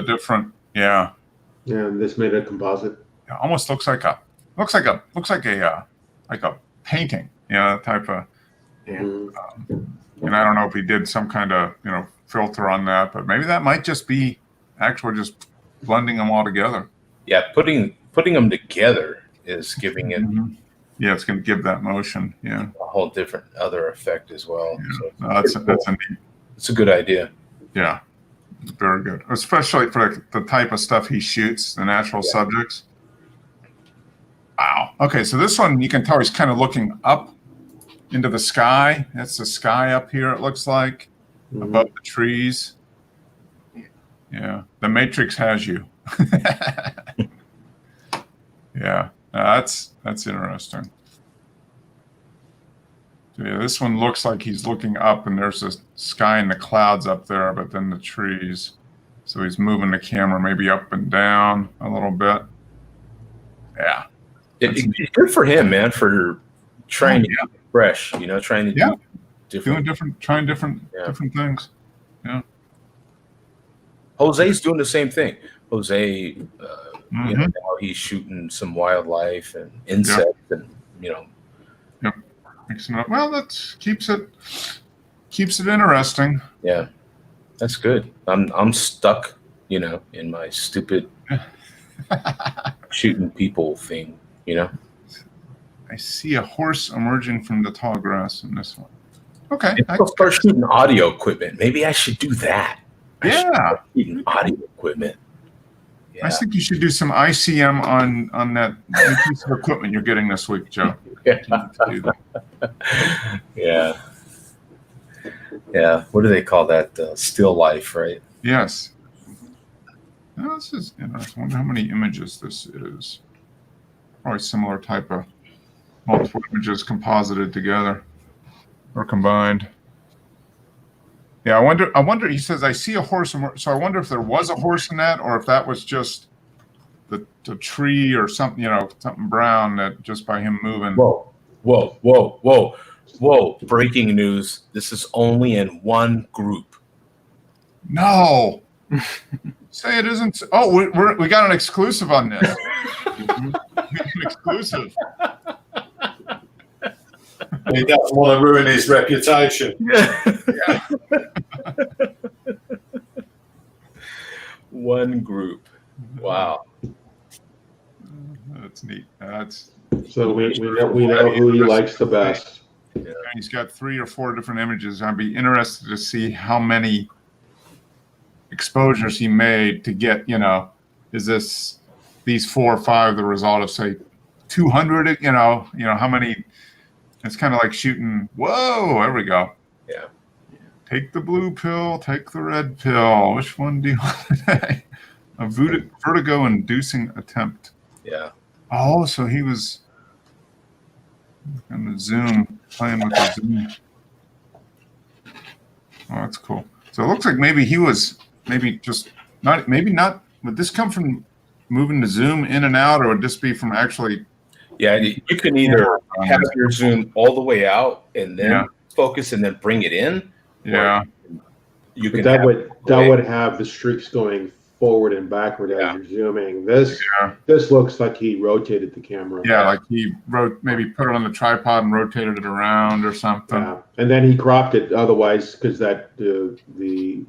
different. Yeah, Yeah, and this made a composite. it almost looks like a painting. Type of. Yeah. Mhm. And I don't know if he did some kind of filter on that, but maybe that might just be actually just blending them all together. Yeah, putting them together is giving it Yeah, it's going to give that motion. Yeah, a whole different other effect as well. yeah. So No, that's a neat. it's a good idea. Yeah, very good, especially for the type of stuff he shoots, the natural Yeah. subjects. Wow. Okay, so this one you can tell he's kind of looking up into the sky. That's the sky up here. It looks like above the trees. Yeah, the Matrix has you. Yeah, that's interesting. So yeah, this one looks like he's looking up, and there's the sky and the clouds up there, but then the trees. So he's moving the camera maybe up and down a little bit. Yeah. It's good for him, man, for trying to Yeah. be fresh. Trying to Yeah. do Doing different. trying different Yeah. different things. Jose's doing the same thing. Jose, Mhm. now he's shooting some wildlife and insects, and Mixing it up. Well, that keeps it interesting. yeah, that's good. I'm stuck, in my stupid shooting people thing. I see a horse emerging from the tall grass in this one. Okay. And I'll start shooting audio equipment. Maybe I should do that. I should Yeah. start shooting audio equipment. I Yeah. think you should do some ICM on that new piece of equipment you're getting this week, Joe. You need to do that. Yeah. Yeah. What do they call that? Still life, right? Yes. Now, this is interesting. I wonder how many images this is. Probably similar type of multiple images composited together or combined. Yeah, I wonder, he says, I see a horse. So I wonder if there was a horse in that, or if that was just the tree or something, something brown that just by him moving. Whoa, whoa, whoa, whoa, whoa. Breaking news. This is only in one group. No. Say it isn't. Oh, we got an exclusive on this. An exclusive. He doesn't want to ruin his reputation. Yeah. One group. Wow. That's neat. That's. So we know who he likes the best. He's got 3 or 4 different images. I'd be interested to see how many exposures he made to get, is these 4 or 5 the result of, say, 200, how many. It's kind of like shooting. Whoa, there we go. Yeah. Take the blue pill, take the red pill. Which one do you want today? A vertigo-inducing attempt. Yeah. Oh, so he was in the Zoom, playing with the Zoom. Oh, that's cool. So it looks like maybe he was not. Would this come from moving the Zoom in and out, or would this be from actually? Yeah, you can either have your zoom all the way out and then focus and then bring it in. Yeah. You But can that would have the streaks going forward and backward as you're zooming. This looks like he rotated the camera. Yeah, like he maybe put it on the tripod and rotated it around or something. Yeah. And then he cropped it otherwise because that the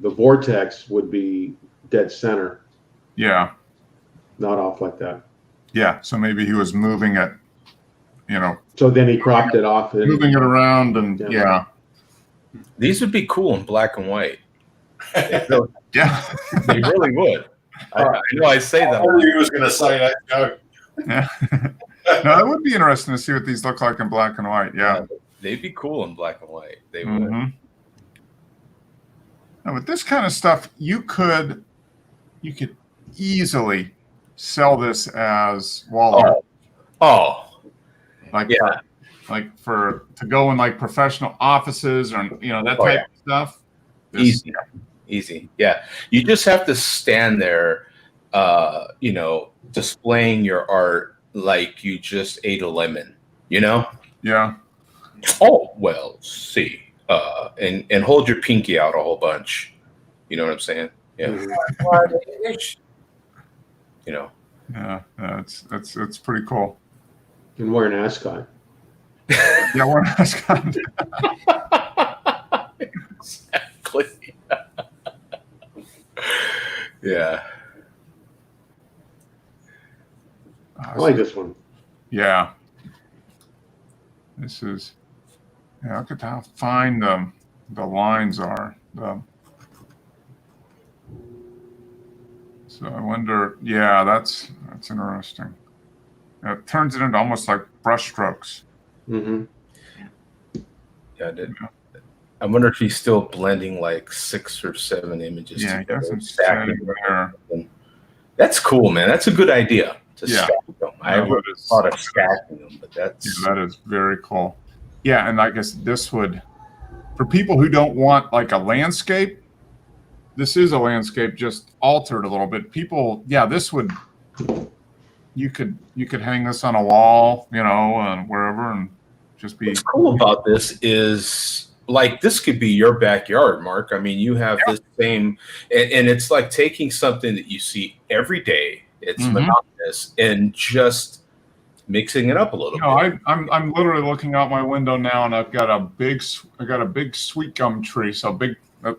vortex would be dead center. Yeah. Not off like that. Yeah. So maybe he was moving it, So then he cropped it off. moving it around and yeah. These would be cool in black and white. Yeah. They really would. I know I say I that. knew he was going to say that, Joe. Yeah. No, it would be interesting to see what these look like in black and white. Yeah. They'd be cool in black and white. They would. Mm-hmm. Now, with this kind of stuff, you could easily sell this as wall art. Oh, Like, yeah. to go in like professional offices or that type of stuff. Easy. Yeah. You just have to stand there, displaying your art like you just ate a lemon, Yeah. Oh, well, see. And hold your pinky out a whole bunch. You know what I'm saying? Yeah. Yeah. That's pretty cool. And wear an ascot. Yeah, we're ascot. Exactly. Yeah. I like this one. Yeah. This is. Yeah, look at how fine the lines are. So I wonder. Yeah, that's interesting. It turns it into almost like brush strokes. Mm-hmm. Yeah, I wonder if he's still blending like 6 or 7 images Yeah, he together. doesn't Stacking say there. them. That's cool, man. That's a good idea to Yeah. stack them. I No, never it is. thought of stacking them, but that's Yeah, that is very cool. Yeah, and I guess this would, for people who don't want like a landscape, this is a landscape just altered a little bit. People, this would, you could hang this on a wall, and wherever, and just be. What's cool about this is like this could be your backyard, Mark. I mean, you have this same, and it's like taking something that you see every day. It's monotonous, and just mixing it up a little bit. I'm literally looking out my window now, and I've got a big sweet gum tree. So big. I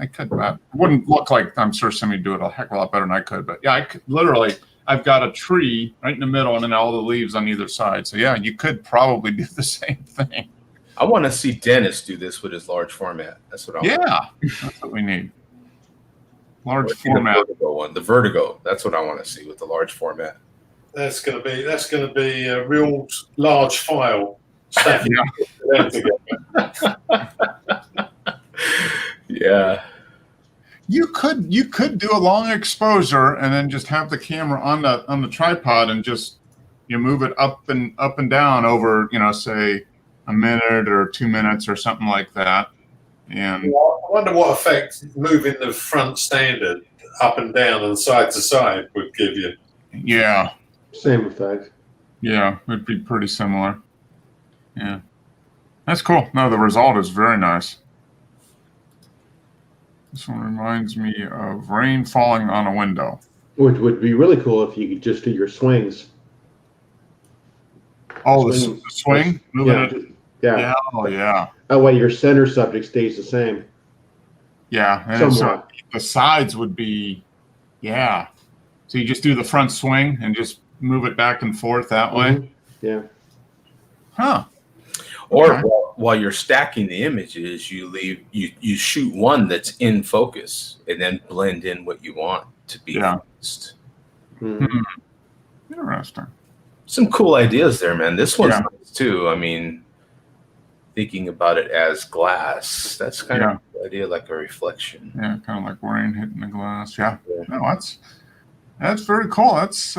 could. It wouldn't look like, I'm sure somebody would do it a heck of a lot better than I could, but yeah, I could literally. I've got a tree right in the middle, and then all the leaves on either side. So yeah, you could probably do the same thing. I want to see Dennis do this with his large format. That's what I want. Yeah, that's what we need. Large The format. Vertigo one. The Vertigo. That's what I want to see with the large format. That's going to be a real large file. Stacking them together. Yeah. You could do a long exposure and then just have the camera on the tripod and just move it up and down over say a minute or 2 minutes or something like that. And I wonder what effect moving the front standard up and down and side to side would give you. yeah, Same effect. yeah, it'd be pretty similar. Yeah, that's cool. No, the result is very nice. This one reminds me of rain falling on a window. Which would be really cool if you could just do your swings. Oh, the Swing. swing, moving Yeah, it. yeah. Yeah, oh yeah, That way your center subject stays the same. yeah. And so Somewhat. the sides would be, yeah. So you just do the front swing and just move it back and forth that way. Mhm. Yeah. Huh. Or Okay. while you're stacking the images, you shoot one that's in focus and then blend in what you want to be Yeah. focused. Mhm. Interesting. Some cool ideas there, man. This one's Yeah. nice too. I mean, thinking about it as glass, that's kind of the idea, like a reflection. Yeah, kind of like rain hitting the glass. Yeah. Yeah. No, that's very cool. That's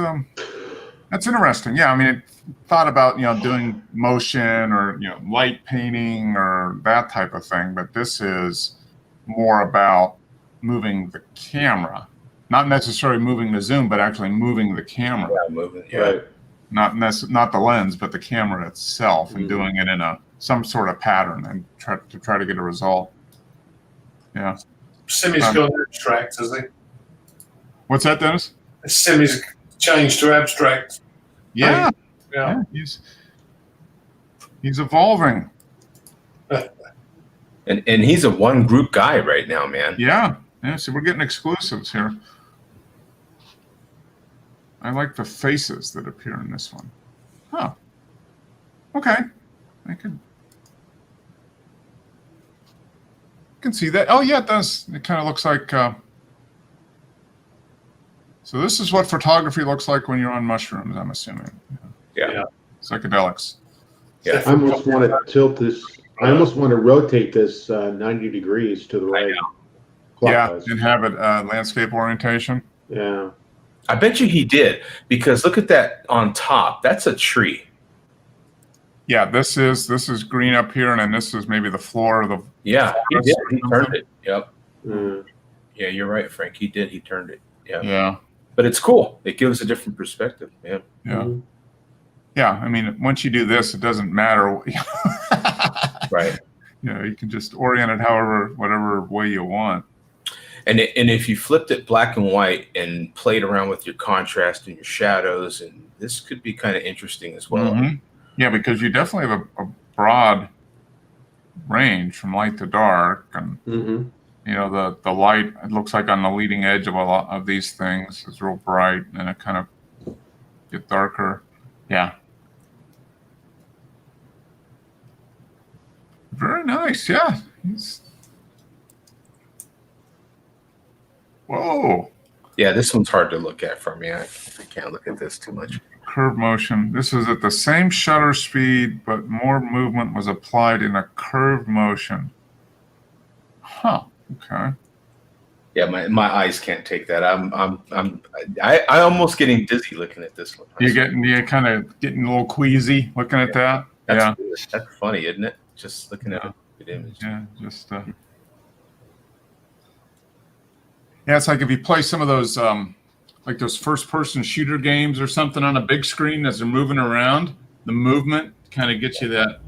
interesting. Yeah, I mean, it thought about doing motion or light painting or that type of thing, but this is more about moving the camera, not necessarily moving the zoom, but actually moving the camera, Yeah, moving. Yeah. Right. not the lens, but the camera itself, and Mhm. doing it in some sort of pattern and try to get a result. Yeah. Simi's gone abstract, has he? What's that, Dennis? Simi's changed to abstract. Yeah. Yeah. Yeah, he's evolving. And he's a one group guy right now, man. Yeah. So we're getting exclusives here. I like the faces that appear in this one. Huh. Okay. I can see that. Oh yeah, it does. It kind of looks like. So this is what photography looks like when you're on mushrooms, I'm assuming. Yeah. Psychedelics. Yeah. I almost want to tilt this. I almost want to rotate this 90 degrees to the right. Yeah, Clockwise. and have it landscape orientation. Yeah. I bet you he did, because look at that on top. That's a tree. Yeah, this is green up here, and then this is maybe the floor of the. Yeah, he did. He turned it. Yep. Mm. Yeah, you're right, Frank. He did. He turned it. Yeah. Yeah. But it's cool. It gives a different perspective. Yeah. Yeah. Mhm. Yeah, I mean, once you do this, it doesn't matter. Right. You can just orient it whatever way you want. And if you flipped it black and white and played around with your contrast and your shadows, and this could be kind of interesting as well. Mhm. Yeah, because you definitely have a broad range from light to dark, and Mhm. the light. It looks like on the leading edge of a lot of these things is real bright, and it kind of get darker. Yeah. Very nice. Yeah. Whoa. Yeah, this one's hard to look at for me. I can't look at this too much. Curve motion. This is at the same shutter speed, but more movement was applied in a curved motion. Huh. Okay. Yeah, my eyes can't take that. I almost getting dizzy looking at this one. You're kind of getting a little queasy looking at that. Yeah. That's funny, isn't it? Just looking at a good image. Yeah. Just. Yeah, it's like if you play some of those, like those first-person shooter games or something on a big screen as they're moving around. The movement kind of gets you that.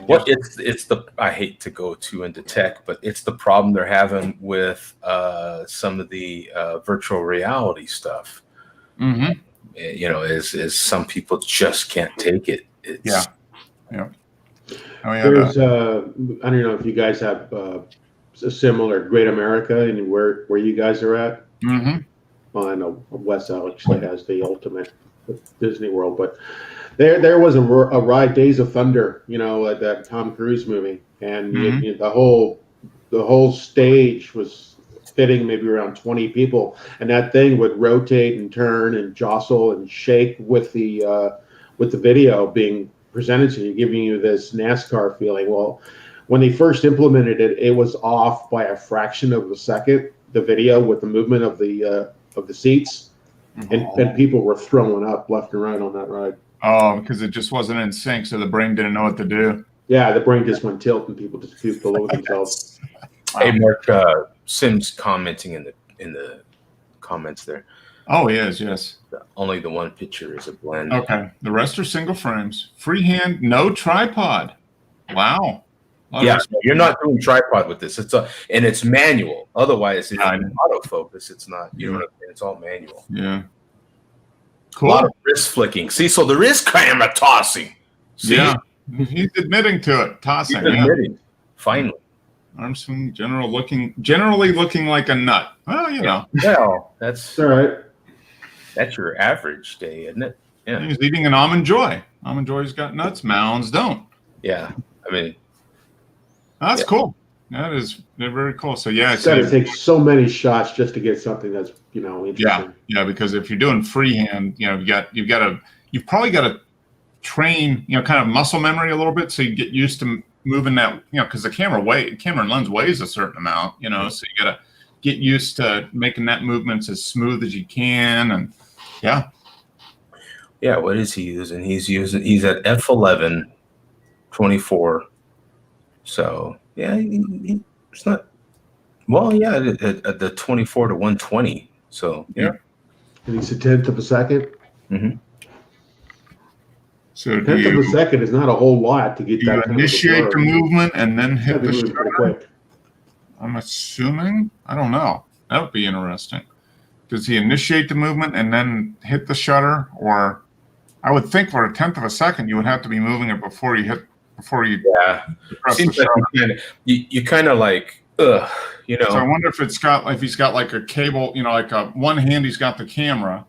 Well, it's the, I hate to go too into tech, but it's the problem they're having with some of the virtual reality stuff. Mm-hmm. Is some people just can't take it. Yeah. Oh yeah. There's I don't know if you guys have a similar Great America and where you guys are at. Mm-hmm. Well, I know Wes actually has the ultimate Disney World, but there was a ride, Days of Thunder, like that Tom Cruise movie, and the whole stage was fitting maybe around 20 people, and that thing would rotate and turn and jostle and shake with the video being presented to you, giving you this NASCAR feeling. Well, when they first implemented it, it was off by a fraction of a second, the video with the movement of the seats, and people were throwing up left and right on that ride. Oh, because it just wasn't in sync, so the brain didn't know what to do. Yeah, the brain just went tilt and people just feel below themselves. Hey, Mark Sims commenting in the comments there. Oh, he is. Yes. Only the one picture is a blend. Okay. The rest are single frames. Freehand, no tripod. Wow. Yeah, you're not doing tripod with this. And it's manual. Otherwise, it's autofocus. It's not. You know what I mean? It's all manual. Yeah. A Cool. lot of wrist flicking. See, so there is camera tossing. See? Yeah. He's admitting to it. Tossing. He's admitting. Finally. Arm swing, generally looking like a nut. Well, you know. Well, that's All right. That's your average day, isn't it? Yeah. He's eating an almond joy. Almond joy's got nuts. Mounds don't. Yeah. I mean, That's cool. They're very cool. So yeah, It's got to take so many shots just to get something that's interesting. yeah, because if you're doing freehand, you've probably got to train, kind of muscle memory a little bit, so you get used to moving that, because the camera and lens weighs a certain amount, so you got to get used to making that movements as smooth as you can, and yeah. what is he using? He's at f11, 24. So yeah, it's not. Well, yeah, at the 24 to 120. So yeah. And he's a tenth of a second. Mm-hmm. So Tenth of a second is not a whole lot to get you that. kind of a initiate the blur. movement and then It's gotta hit be the moving pretty shutter? quick. I'm assuming. I don't know. That would be interesting. Does he initiate the movement and then hit the shutter, or I would think for a tenth of a second you would have to be moving it before you Yeah. press the Seems like shutter. you kind of like, So I wonder if he's got like a cable, like one hand he's got the camera,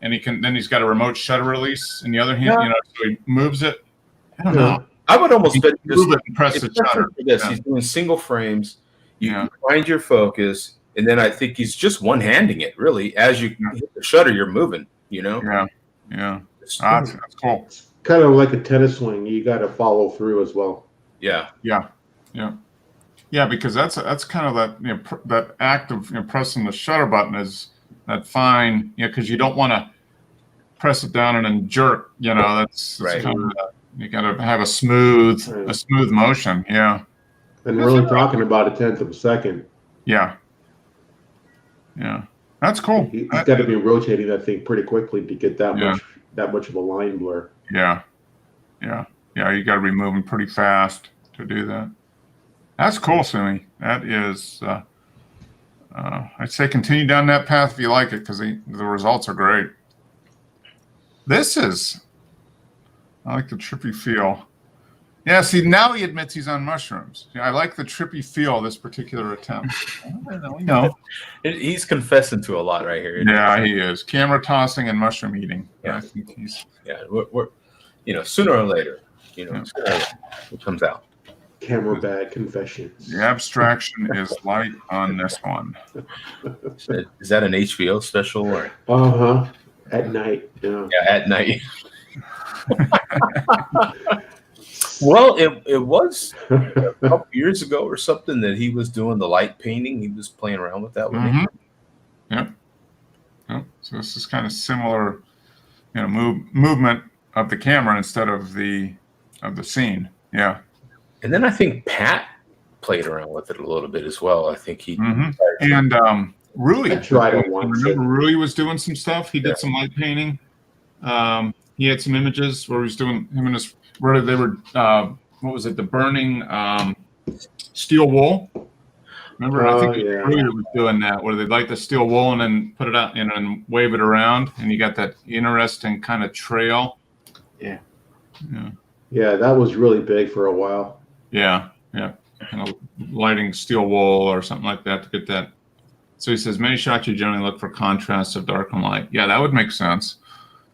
and he's got a remote shutter release in the other hand, so he moves it. I don't know. I would almost bet Move it and press the shutter. Yes, Yeah. he's doing single frames. You Yeah. find your focus, and then I think he's just one-handing it. Really, as you hit the shutter, you're moving. Yeah. That's cool. Kind of like a tennis swing. You got to follow through as well. Yeah. Yeah, because that's kind of that that act of pressing the shutter button is that fine, because you don't want to press it down and then jerk. That's Right. kind of you got to have a smooth motion. Yeah. And we're only talking about a tenth of a second. Yeah. That's cool. He's got to be rotating that thing pretty quickly to get that Yeah. much of a line blur. Yeah. You got to be moving pretty fast to do that. That's cool, Sumi. That is. I'd say continue down that path if you like it, because the results are great. I like the trippy feel. Yeah, see, now he admits he's on mushrooms. I like the trippy feel of this particular attempt. We know. He's confessing to a lot right here. Yeah, he is. Camera tossing and mushroom eating. Yeah. I think he's. Yeah, we're sooner or later, sooner or later, it comes out. Camera bag confessions. The abstraction is light on this one. Is that an HBO special or At night. Yeah. at night? Well, it was a couple years ago or something that he was doing the light painting. He was playing around with that one. Mm-hmm. Yep. So this is kind of similar, movement of the camera instead of the scene. Yeah. And then I think Pat played around with it a little bit as well. I think he And Rui. I tried it once. Remember Rui was doing some stuff. He did some light painting. He had some images where he was doing where they were. What was it? The burning steel wool. Remember? I think Rui was doing that, where they'd light the steel wool and then put it out and wave it around, and you got that interesting kind of trail. Yeah. Yeah, that was really big for a while. Yeah. Kind of lighting steel wool or something like that to get that. So he says, many shots you generally look for contrast of dark and light. Yeah, that would make sense.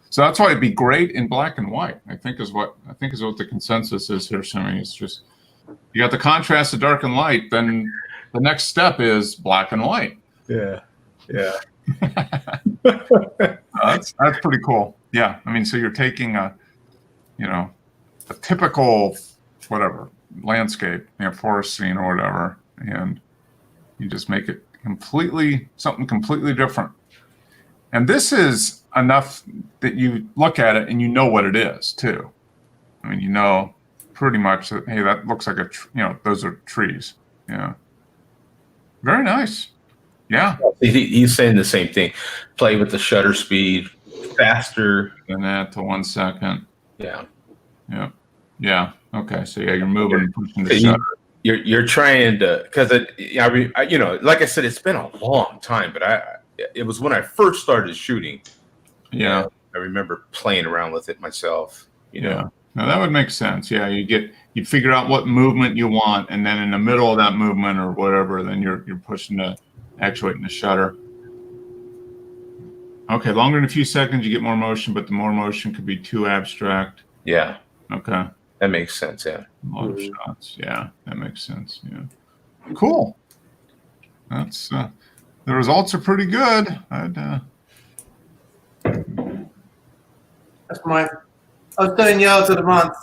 So that's why it'd be great in black and white. I think is what the consensus is here, Simi. It's just you got the contrast of dark and light, then the next step is black and white. Yeah. That's pretty cool. Yeah, I mean, so you're taking a typical landscape, forest scene or whatever, and you just make it something completely different. And this is enough that you look at it and you know what it is too. I mean, pretty much that, hey, that looks like those are trees. Yeah. Very nice. Yeah. He's saying the same thing. Play with the shutter speed faster. And that to 1 second. Yeah. Yeah. Yeah. Okay. So yeah, you're moving and pushing the shutter. You're trying to, because like I said, it's been a long time, but it was when I first started shooting. Yeah. I remember playing around with it myself. Yeah. Now that would make sense. Yeah, you figure out what movement you want, and then in the middle of that movement or whatever, then you're pushing actuating the shutter. Okay, longer than a few seconds, you get more motion, but the more motion could be too abstract. Yeah. Okay. That makes sense. Yeah. A lot of shots. Yeah, that makes sense. Yeah. Cool. That's the results are pretty good. That's mine. I was doing yards of the month.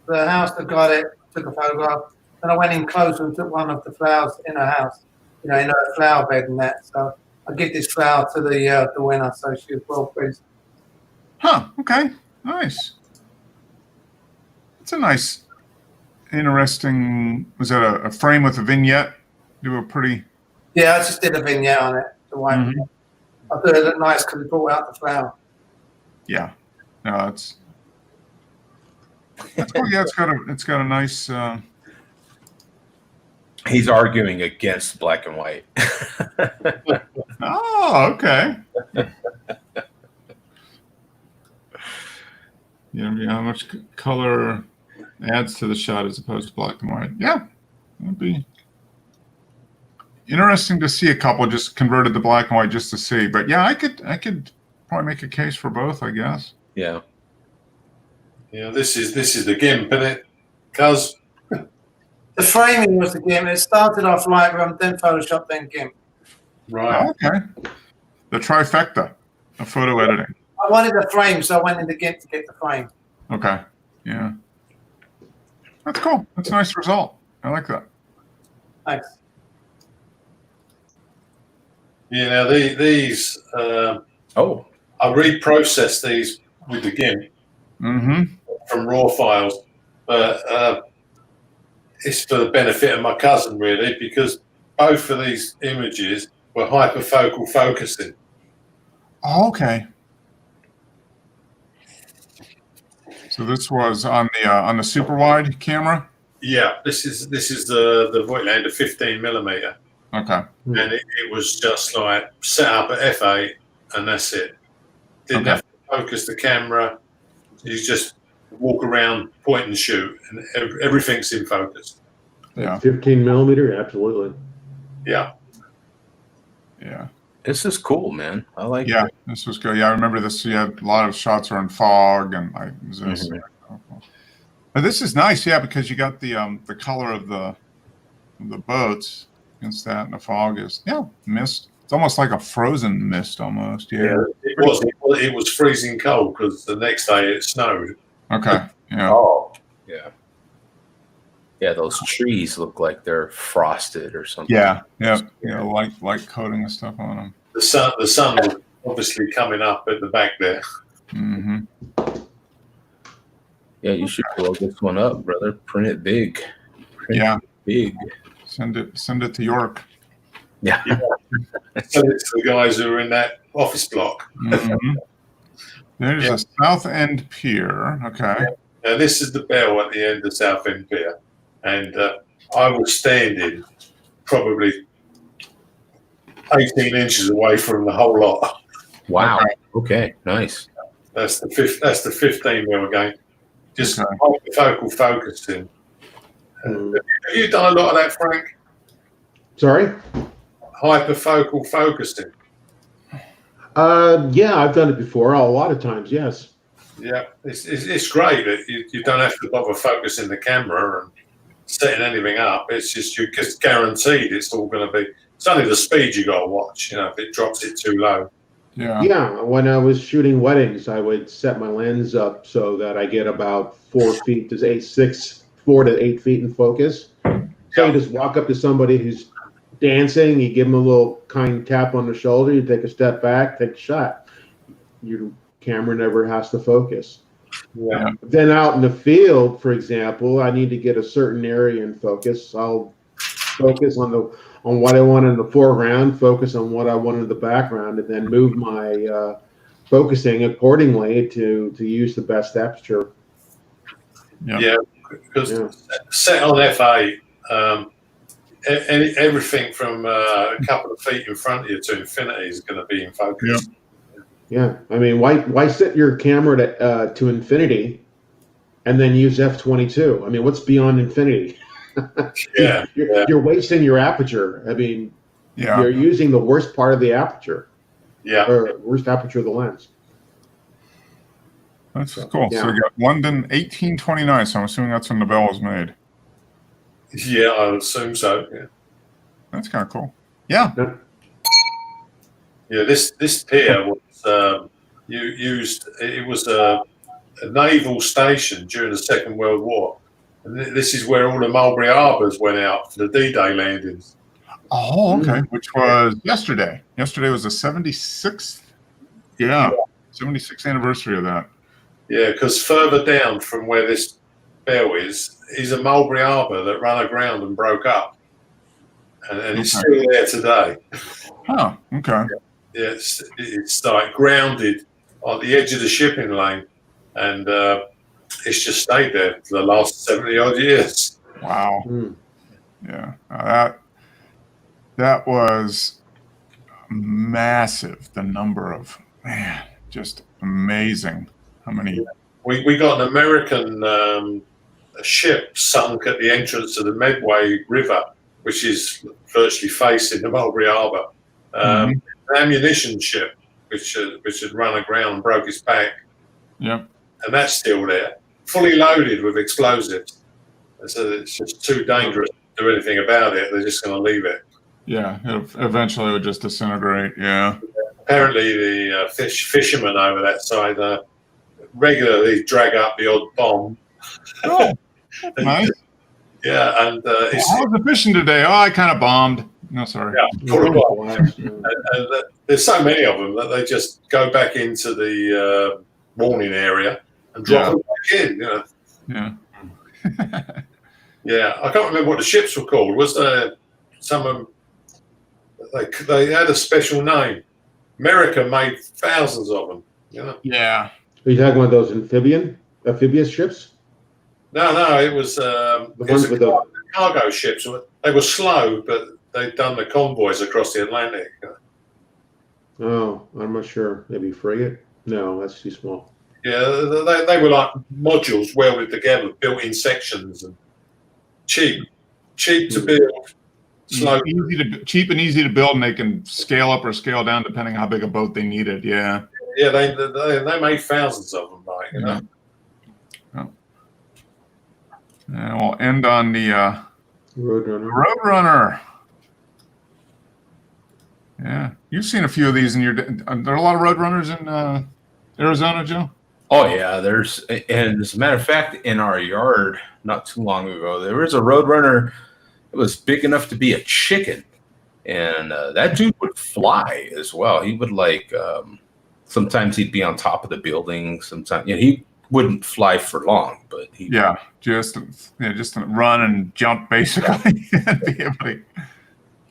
The house that got it took a photograph, and I went in closer and took one of the flowers in her house, in a flower bed and that. So I give this flower to the winner, so she was well pleased. Huh. Okay. Nice. It's a nice, interesting. Was that a frame with a vignette? Do a pretty. Yeah, I just did a vignette on it. The white. Mhm. I thought it looked nice because it brought out the flower. Yeah. No, that's cool. Yeah, it's got a nice. He's arguing against black and white. Oh, okay. How much color adds to the shot as opposed to black and white? Yeah, that'd be interesting to see a couple just converted to black and white just to see. But yeah, I could probably make a case for both, I guess. Yeah. This is the gimp, isn't it? Cuz The framing was the GIMP. It started off Lightroom, then Photoshop, then GIMP. right. Oh, okay. The trifecta of photo editing. I wanted a frame, so I went into GIMP to get the frame. Okay. Yeah. That's cool. That's a nice result. I like that. Thanks. Now these I reprocessed these with the GIMP Mm-hmm. from raw files, but it's for the benefit of my cousin really, because both of these images were hyperfocal focusing. Oh, okay. So this was on the super wide camera. Yeah, this is the Voigtlander 15mm, Okay. and it was just like set up at f8 and that's it. Didn't Okay. have to focus the camera. You just walk around, point and shoot, and everything's in focus. Yeah. 15mm, absolutely. Yeah. Yeah. This is cool, man. I like Yeah. it. This was good. Yeah, I remember this. You had a lot of shots are in fog, and but this is nice. Yeah, because you got the color of the boats against that, and the fog is mist. It's almost like a frozen mist, almost. Yeah. It was freezing cold because the next day it snowed. Okay. Yeah. Oh, yeah. Yeah, those trees look like they're frosted or something. Yeah. Yeah. Yeah. Light coating and stuff on them. The sun was obviously coming up at the back there. Mm-hmm. Yeah, you should blow this one up, brother. Print it big. Yeah. Big. Send it to York. Yeah. So it's the guys who are in that office block. Mm-hmm. There's a South End Pier. Okay. Now this is the bell at the end of South End Pier, and I was standing probably 18 inches away from the whole lot. Wow. Okay. Nice. That's the 15mm again. Just Okay. hyperfocal focusing. Have you done a lot of that, Frank? Sorry? Hyperfocal focusing. Yeah, I've done it before. A lot of times, yes. Yeah, it's great that you don't have to bother focusing the camera and setting anything up. It's just you're just guaranteed it's all going to be. It's only the speed you got to watch. If it drops it too low. Yeah. Yeah, when I was shooting weddings, I would set my lens up so that I get about 4 to 8 feet in focus. So you just walk up to somebody who's dancing, you give them a little kind tap on the shoulder, you take a step back, take a shot. Your camera never has to focus. Yeah. Then out in the field, for example, I need to get a certain area in focus. I'll focus on what I want in the foreground, focus on what I want in the background, and then move my focusing accordingly to use the best aperture. Yeah, because Yeah. set on f8, everything from a couple of feet in front of you to infinity is going to be in focus. Yeah, I mean, why set your camera to infinity and then use f22? I mean, what's beyond infinity? Yeah, You're wasting your aperture. I mean, Yeah. you're using the worst part of the aperture, yeah. or worst aperture of the lens. That's cool. Yeah. So we got London 1829. So I'm assuming that's when the bell was made. Yeah, I would assume so. Yeah, That's kind of cool. Yeah. yeah. This pier was used. It was a naval station during the Second World War, and this is where all the Mulberry Harbours went out for the D-Day landings. Oh, okay. Which was yesterday. Yesterday was the 76th. Yeah. 76th anniversary of that. Yeah, because further down from where this bell is a Mulberry Harbour that ran aground and broke up, and it's Okay. still there today. Oh, okay. Yeah, it's like grounded on the edge of the shipping lane, and it's just stayed there for the last 70 odd years. Wow. Mm. Yeah. That was massive. The number of, man, just amazing. How many? We got an American ship sunk at the entrance of the Medway River, which is virtually facing the Mulberry Harbour. An ammunition ship, which had run aground and broke its back, Yep. and that's still there, fully loaded with explosives. And so it's just too dangerous to do anything about it. They're just going to leave it. Yeah. Eventually it would just disintegrate. Yeah. Apparently, the fishermen over that side regularly drag up the odd bomb. Oh, nice. Yeah, and it's How was the fishing today? Oh, I kind of bombed. No, sorry. full of bombs. Blast, yeah. And there's so many of them that they just go back into the warning area and drop them back in. You know. Yeah. Yeah, I can't remember what the ships were called. Was there some of them? They had a special name. America made thousands of them. You know. Yeah. Are you talking about those amphibious ships? No, it was The ones with the cargo ships. They were slow, but they'd done the convoys across the Atlantic. Oh, I'm not sure. Maybe frigate? No, that's too small. Yeah, they were like modules welded together, built in sections, and cheap to build, slow. Cheap and easy to build, and they can scale up or scale down depending how big a boat they needed. Yeah. Yeah, they made thousands of them, like, you know. And we'll end on the Roadrunner. Roadrunner. Yeah, you've seen a few of these in your. Are there a lot of Roadrunners in Arizona, Joe? Oh yeah, and as a matter of fact, in our yard not too long ago, there was a Roadrunner. It was big enough to be a chicken, and that dude would fly as well. He would sometimes he'd be on top of the building. Sometimes he wouldn't fly for long, but he just run and jump basically. And be able to,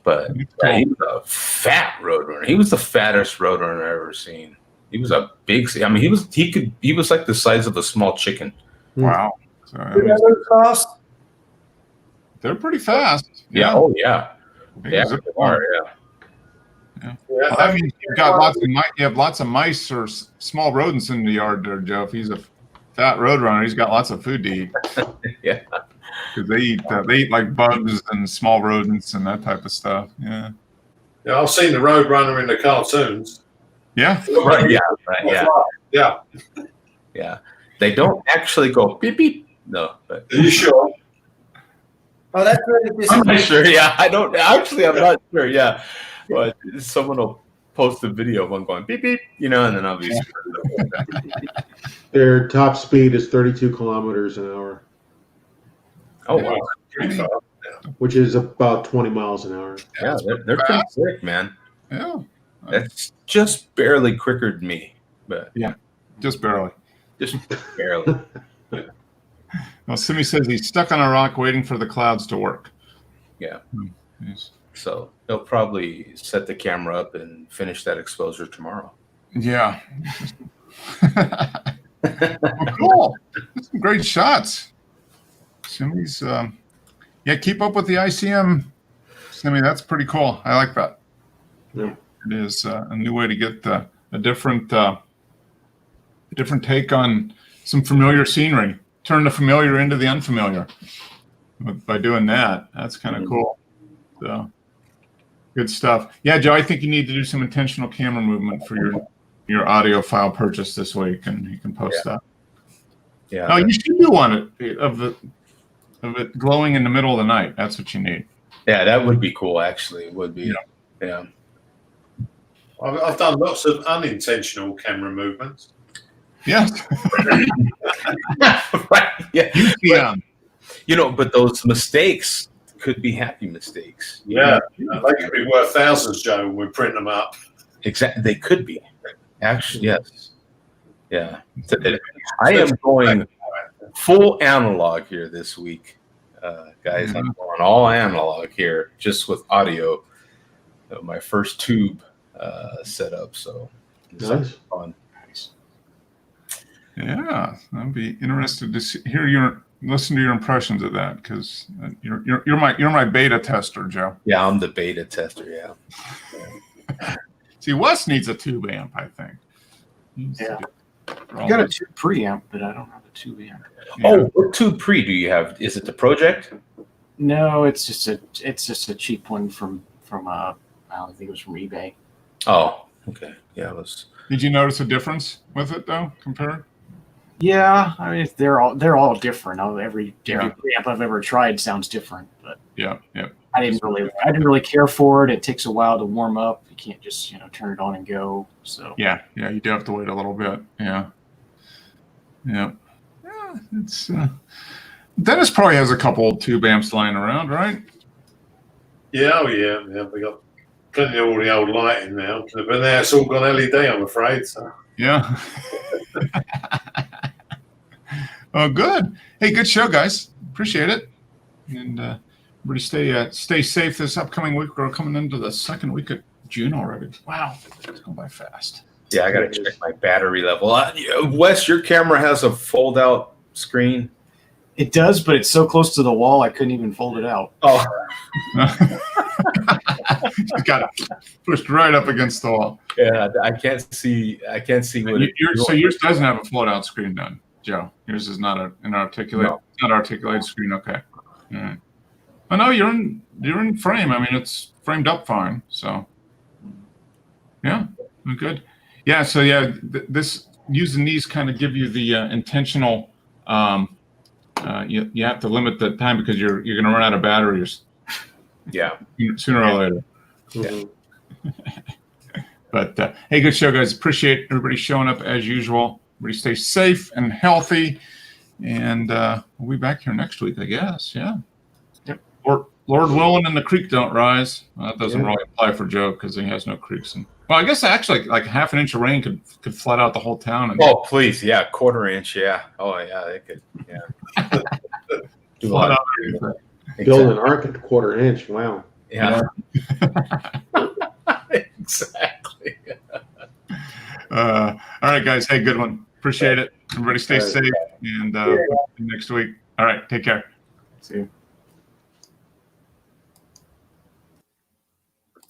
But cool. he was a fat Roadrunner. He was the fattest Roadrunner I've ever seen. He was a big. I mean, he was like the size of a small chicken. Wow. So, Did they move fast? they're pretty fast. Yeah. Oh yeah. They Yeah. zip They along. are, yeah. Well, that means you have lots of mice or small rodents in the yard there, Joe. If he's a fat Roadrunner, he's got lots of food to eat. Yeah. Because they eat like bugs and small rodents and that type of stuff. Yeah. Yeah, I've seen the Roadrunner in the cartoons. Yeah. Right. Yeah. Right. Yeah. Yeah. Yeah. They don't actually go beep beep. No. But Are you sure? Oh, that's really I'm not disappointing. sure. Yeah. I don't. Actually, I'm not sure. Yeah. But someone will post a video of one going beep beep. And then I'll be. Their top speed is 32 kilometers an hour, Oh wow. Pretty fast. which is about 20 miles an hour. Yeah. They're pretty quick, man. Yeah. That's just barely quicker than me. But Just barely. Just barely. Well, Simi says he's stuck on a rock waiting for the clouds to work. Yeah. Yes. So they'll probably set the camera up and finish that exposure tomorrow. Yeah. Cool. That's some great shots. Simi's, yeah, keep up with the ICM. Simi, that's pretty cool. I like that. Yeah. It is a new way to get a different take on some familiar scenery. Turn the familiar into the unfamiliar. By doing that, that's kind of cool. So, good stuff. Yeah, Joe, I think you need to do some intentional camera movement for your audio file purchase this week, and you can post that. Yeah. No, you should do one of it glowing in the middle of the night. That's what you need. Yeah, that would be cool. Actually, it would be. Yeah. I've done lots of unintentional camera movements. Yes. Right. Yeah. Yeah. But those mistakes could be happy mistakes. Yeah, they could be worth thousands, Joe, when we print them up. Exactly. They could be. Actually, yes. Yeah. I am going full analog here this week, guys. I'm going all analog here, just with audio. My first tube set up, so Nice. fun. Yeah, I'd be interested to listen to your impressions of that, because you're my beta tester, Joe. Yeah, I'm the beta tester. Yeah. See, Wes needs a tube amp, I think. Yeah. I got a tube preamp, but I don't have a tube amp. Yeah. Oh, what tube pre do you have? Is it the Project? No, it's just a cheap one from I think it was from eBay. Oh, okay. Yeah, it was. Did you notice a difference with it though, compared? Yeah, I mean they're all different. Every preamp I've ever tried sounds different, but Yeah. I didn't really care for it. It takes a while to warm up. You can't just turn it on and go. So Yeah, you do have to wait a little bit. Yeah. It's Dennis probably has a couple old tube amps lying around, right? Yeah, oh yeah. We got plenty of all the old lighting now, but now it's all gone LED, I'm afraid. So. Yeah. Oh, good. Hey, good show, guys. Appreciate it. And everybody stay safe this upcoming week. We're coming into the second week of June already. Wow, it's going by fast. Yeah, I got to check my battery level. Wes, your camera has a fold-out screen. it does, but it's so close to the wall I couldn't even fold it out. Oh, You got it pushed right up against the wall. yeah. I can't see what So yours doesn't have a float-out screen, then, Joe. Yours is not an articulated. No. Not articulated screen. Okay. All right. Oh no, you're in frame. I mean, it's framed up fine. So yeah, good. Yeah. So yeah, this using these kind of give you the intentional. You have to limit the time because you're going to run out of batteries. Yeah. Sooner or later. Mhm. But hey, good show, guys. Appreciate everybody showing up as usual. Everybody stay safe and healthy, and we'll be back here next week, I guess. Yeah. Yep. Lord willing, and the creek don't rise. Well, that doesn't Yeah. really apply for Joe because he has no creeks. Well, I guess actually like half an inch of rain could flood out the whole town. And Oh, please. Yeah. Quarter inch. Yeah. Oh, yeah. They could. Yeah. Do a flood lot out of- everything. Build an arc at quarter inch. Wow. Yeah. Exactly. All right, guys. Hey, good one. Appreciate it. Everybody stay All right. safe, and next week. All right. Take care. See you.